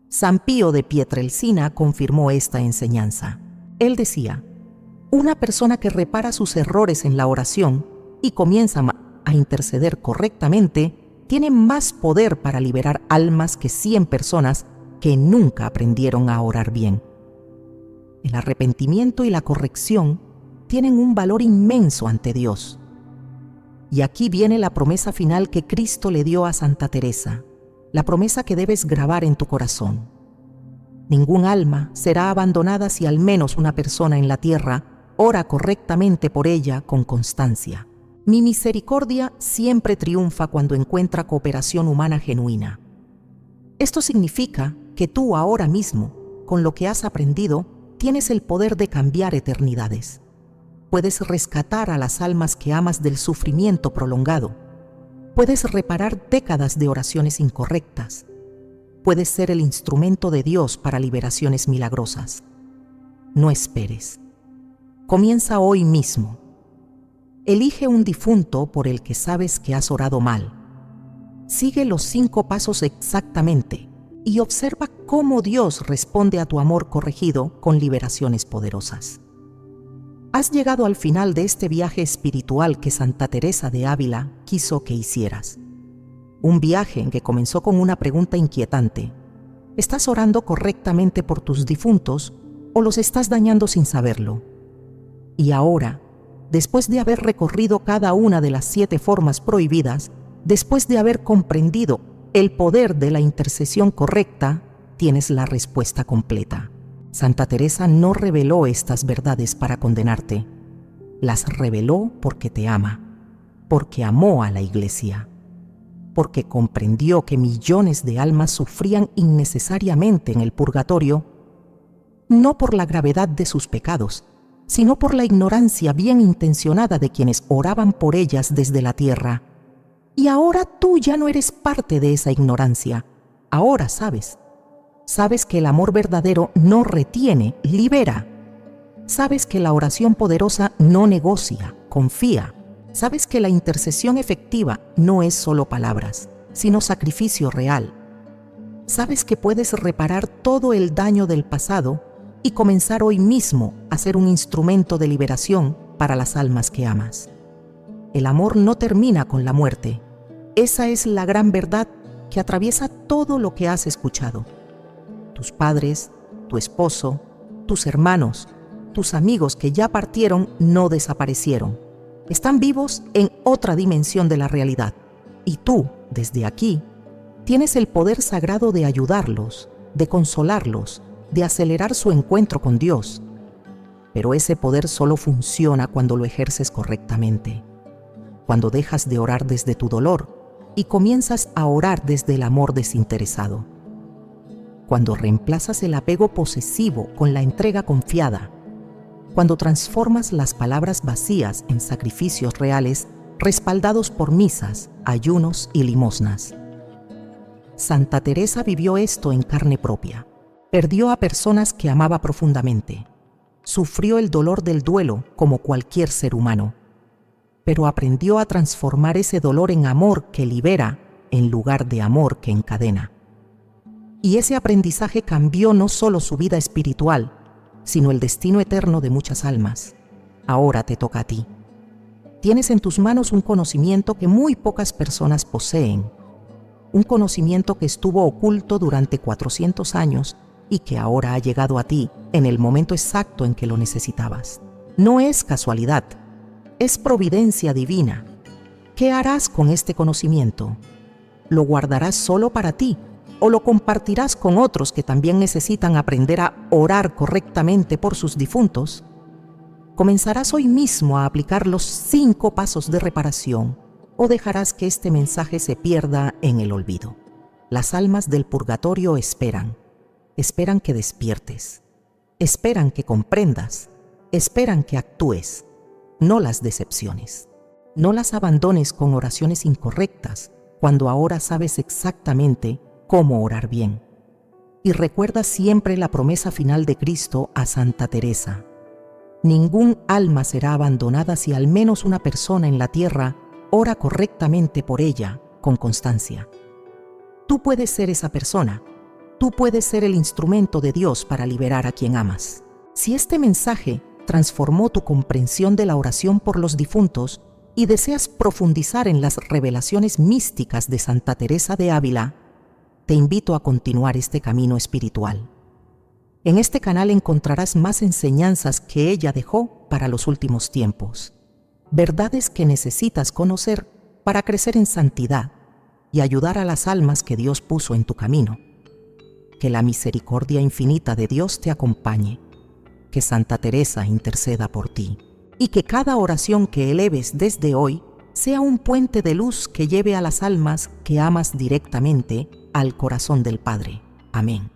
San Pío de Pietrelcina confirmó esta enseñanza. Él decía: una persona que repara sus errores en la oración y comienza a interceder correctamente, tiene más poder para liberar almas que 100 personas que nunca aprendieron a orar bien. El arrepentimiento y la corrección tienen un valor inmenso ante Dios. Y aquí viene la promesa final que Cristo le dio a Santa Teresa, la promesa que debes grabar en tu corazón. Ningún alma será abandonada si al menos una persona en la tierra ora correctamente por ella con constancia. Mi misericordia siempre triunfa cuando encuentra cooperación humana genuina. Esto significa que tú ahora mismo, con lo que has aprendido, tienes el poder de cambiar eternidades. Puedes rescatar a las almas que amas del sufrimiento prolongado. Puedes reparar décadas de oraciones incorrectas. Puedes ser el instrumento de Dios para liberaciones milagrosas. No esperes. Comienza hoy mismo. Elige un difunto por el que sabes que has orado mal. Sigue los 5 pasos exactamente. y observa cómo Dios responde a tu amor corregido con liberaciones poderosas. Has llegado al final de este viaje espiritual que Santa Teresa de Ávila quiso que hicieras. Un viaje en que comenzó con una pregunta inquietante. ¿Estás orando correctamente por tus difuntos o los estás dañando sin saberlo? Y ahora, después de haber recorrido cada una de las 7 formas prohibidas, después de haber comprendido el poder de la intercesión correcta, tienes la respuesta completa. Santa Teresa no reveló estas verdades para condenarte. Las reveló porque te ama, porque amó a la Iglesia, porque comprendió que millones de almas sufrían innecesariamente en el purgatorio, no por la gravedad de sus pecados, sino por la ignorancia bien intencionada de quienes oraban por ellas desde la tierra. Y ahora tú ya no eres parte de esa ignorancia. Ahora sabes. Sabes que el amor verdadero no retiene, libera. Sabes que la oración poderosa no negocia, confía. Sabes que la intercesión efectiva no es solo palabras, sino sacrificio real. Sabes que puedes reparar todo el daño del pasado y comenzar hoy mismo a ser un instrumento de liberación para las almas que amas. El amor no termina con la muerte. Esa es la gran verdad que atraviesa todo lo que has escuchado. Tus padres, tu esposo, tus hermanos, tus amigos que ya partieron no desaparecieron. Están vivos en otra dimensión de la realidad. Y tú, desde aquí, tienes el poder sagrado de ayudarlos, de consolarlos, de acelerar su encuentro con Dios. Pero ese poder solo funciona cuando lo ejerces correctamente. Cuando dejas de orar desde tu dolor y comienzas a orar desde el amor desinteresado. Cuando reemplazas el apego posesivo con la entrega confiada. Cuando transformas las palabras vacías en sacrificios reales respaldados por misas, ayunos y limosnas. Santa Teresa vivió esto en carne propia. Perdió a personas que amaba profundamente. Sufrió el dolor del duelo como cualquier ser humano. Pero aprendió a transformar ese dolor en amor que libera en lugar de amor que encadena. Y ese aprendizaje cambió no solo su vida espiritual, sino el destino eterno de muchas almas. Ahora te toca a ti. Tienes en tus manos un conocimiento que muy pocas personas poseen. Un conocimiento que estuvo oculto durante 400 años y que ahora ha llegado a ti en el momento exacto en que lo necesitabas. No es casualidad, es providencia divina. ¿Qué harás con este conocimiento? ¿Lo guardarás solo para ti? ¿O lo compartirás con otros que también necesitan aprender a orar correctamente por sus difuntos? ¿Comenzarás hoy mismo a aplicar los 5 pasos de reparación o dejarás que este mensaje se pierda en el olvido? Las almas del purgatorio esperan que despiertes, esperan que comprendas, esperan que actúes, no las decepciones. No las abandones con oraciones incorrectas cuando ahora sabes exactamente cómo orar bien. Y recuerda siempre la promesa final de Cristo a Santa Teresa. Ningún alma será abandonada si al menos una persona en la tierra ora correctamente por ella con constancia. Tú puedes ser esa persona. Tú puedes ser el instrumento de Dios para liberar a quien amas. Si este mensaje transformó tu comprensión de la oración por los difuntos y deseas profundizar en las revelaciones místicas de Santa Teresa de Ávila, te invito a continuar este camino espiritual. En este canal encontrarás más enseñanzas que ella dejó para los últimos tiempos, verdades que necesitas conocer para crecer en santidad y ayudar a las almas que Dios puso en tu camino. Que la misericordia infinita de Dios te acompañe, que Santa Teresa interceda por ti y que cada oración que eleves desde hoy sea un puente de luz que lleve a las almas que amas directamente al corazón del Padre. Amén.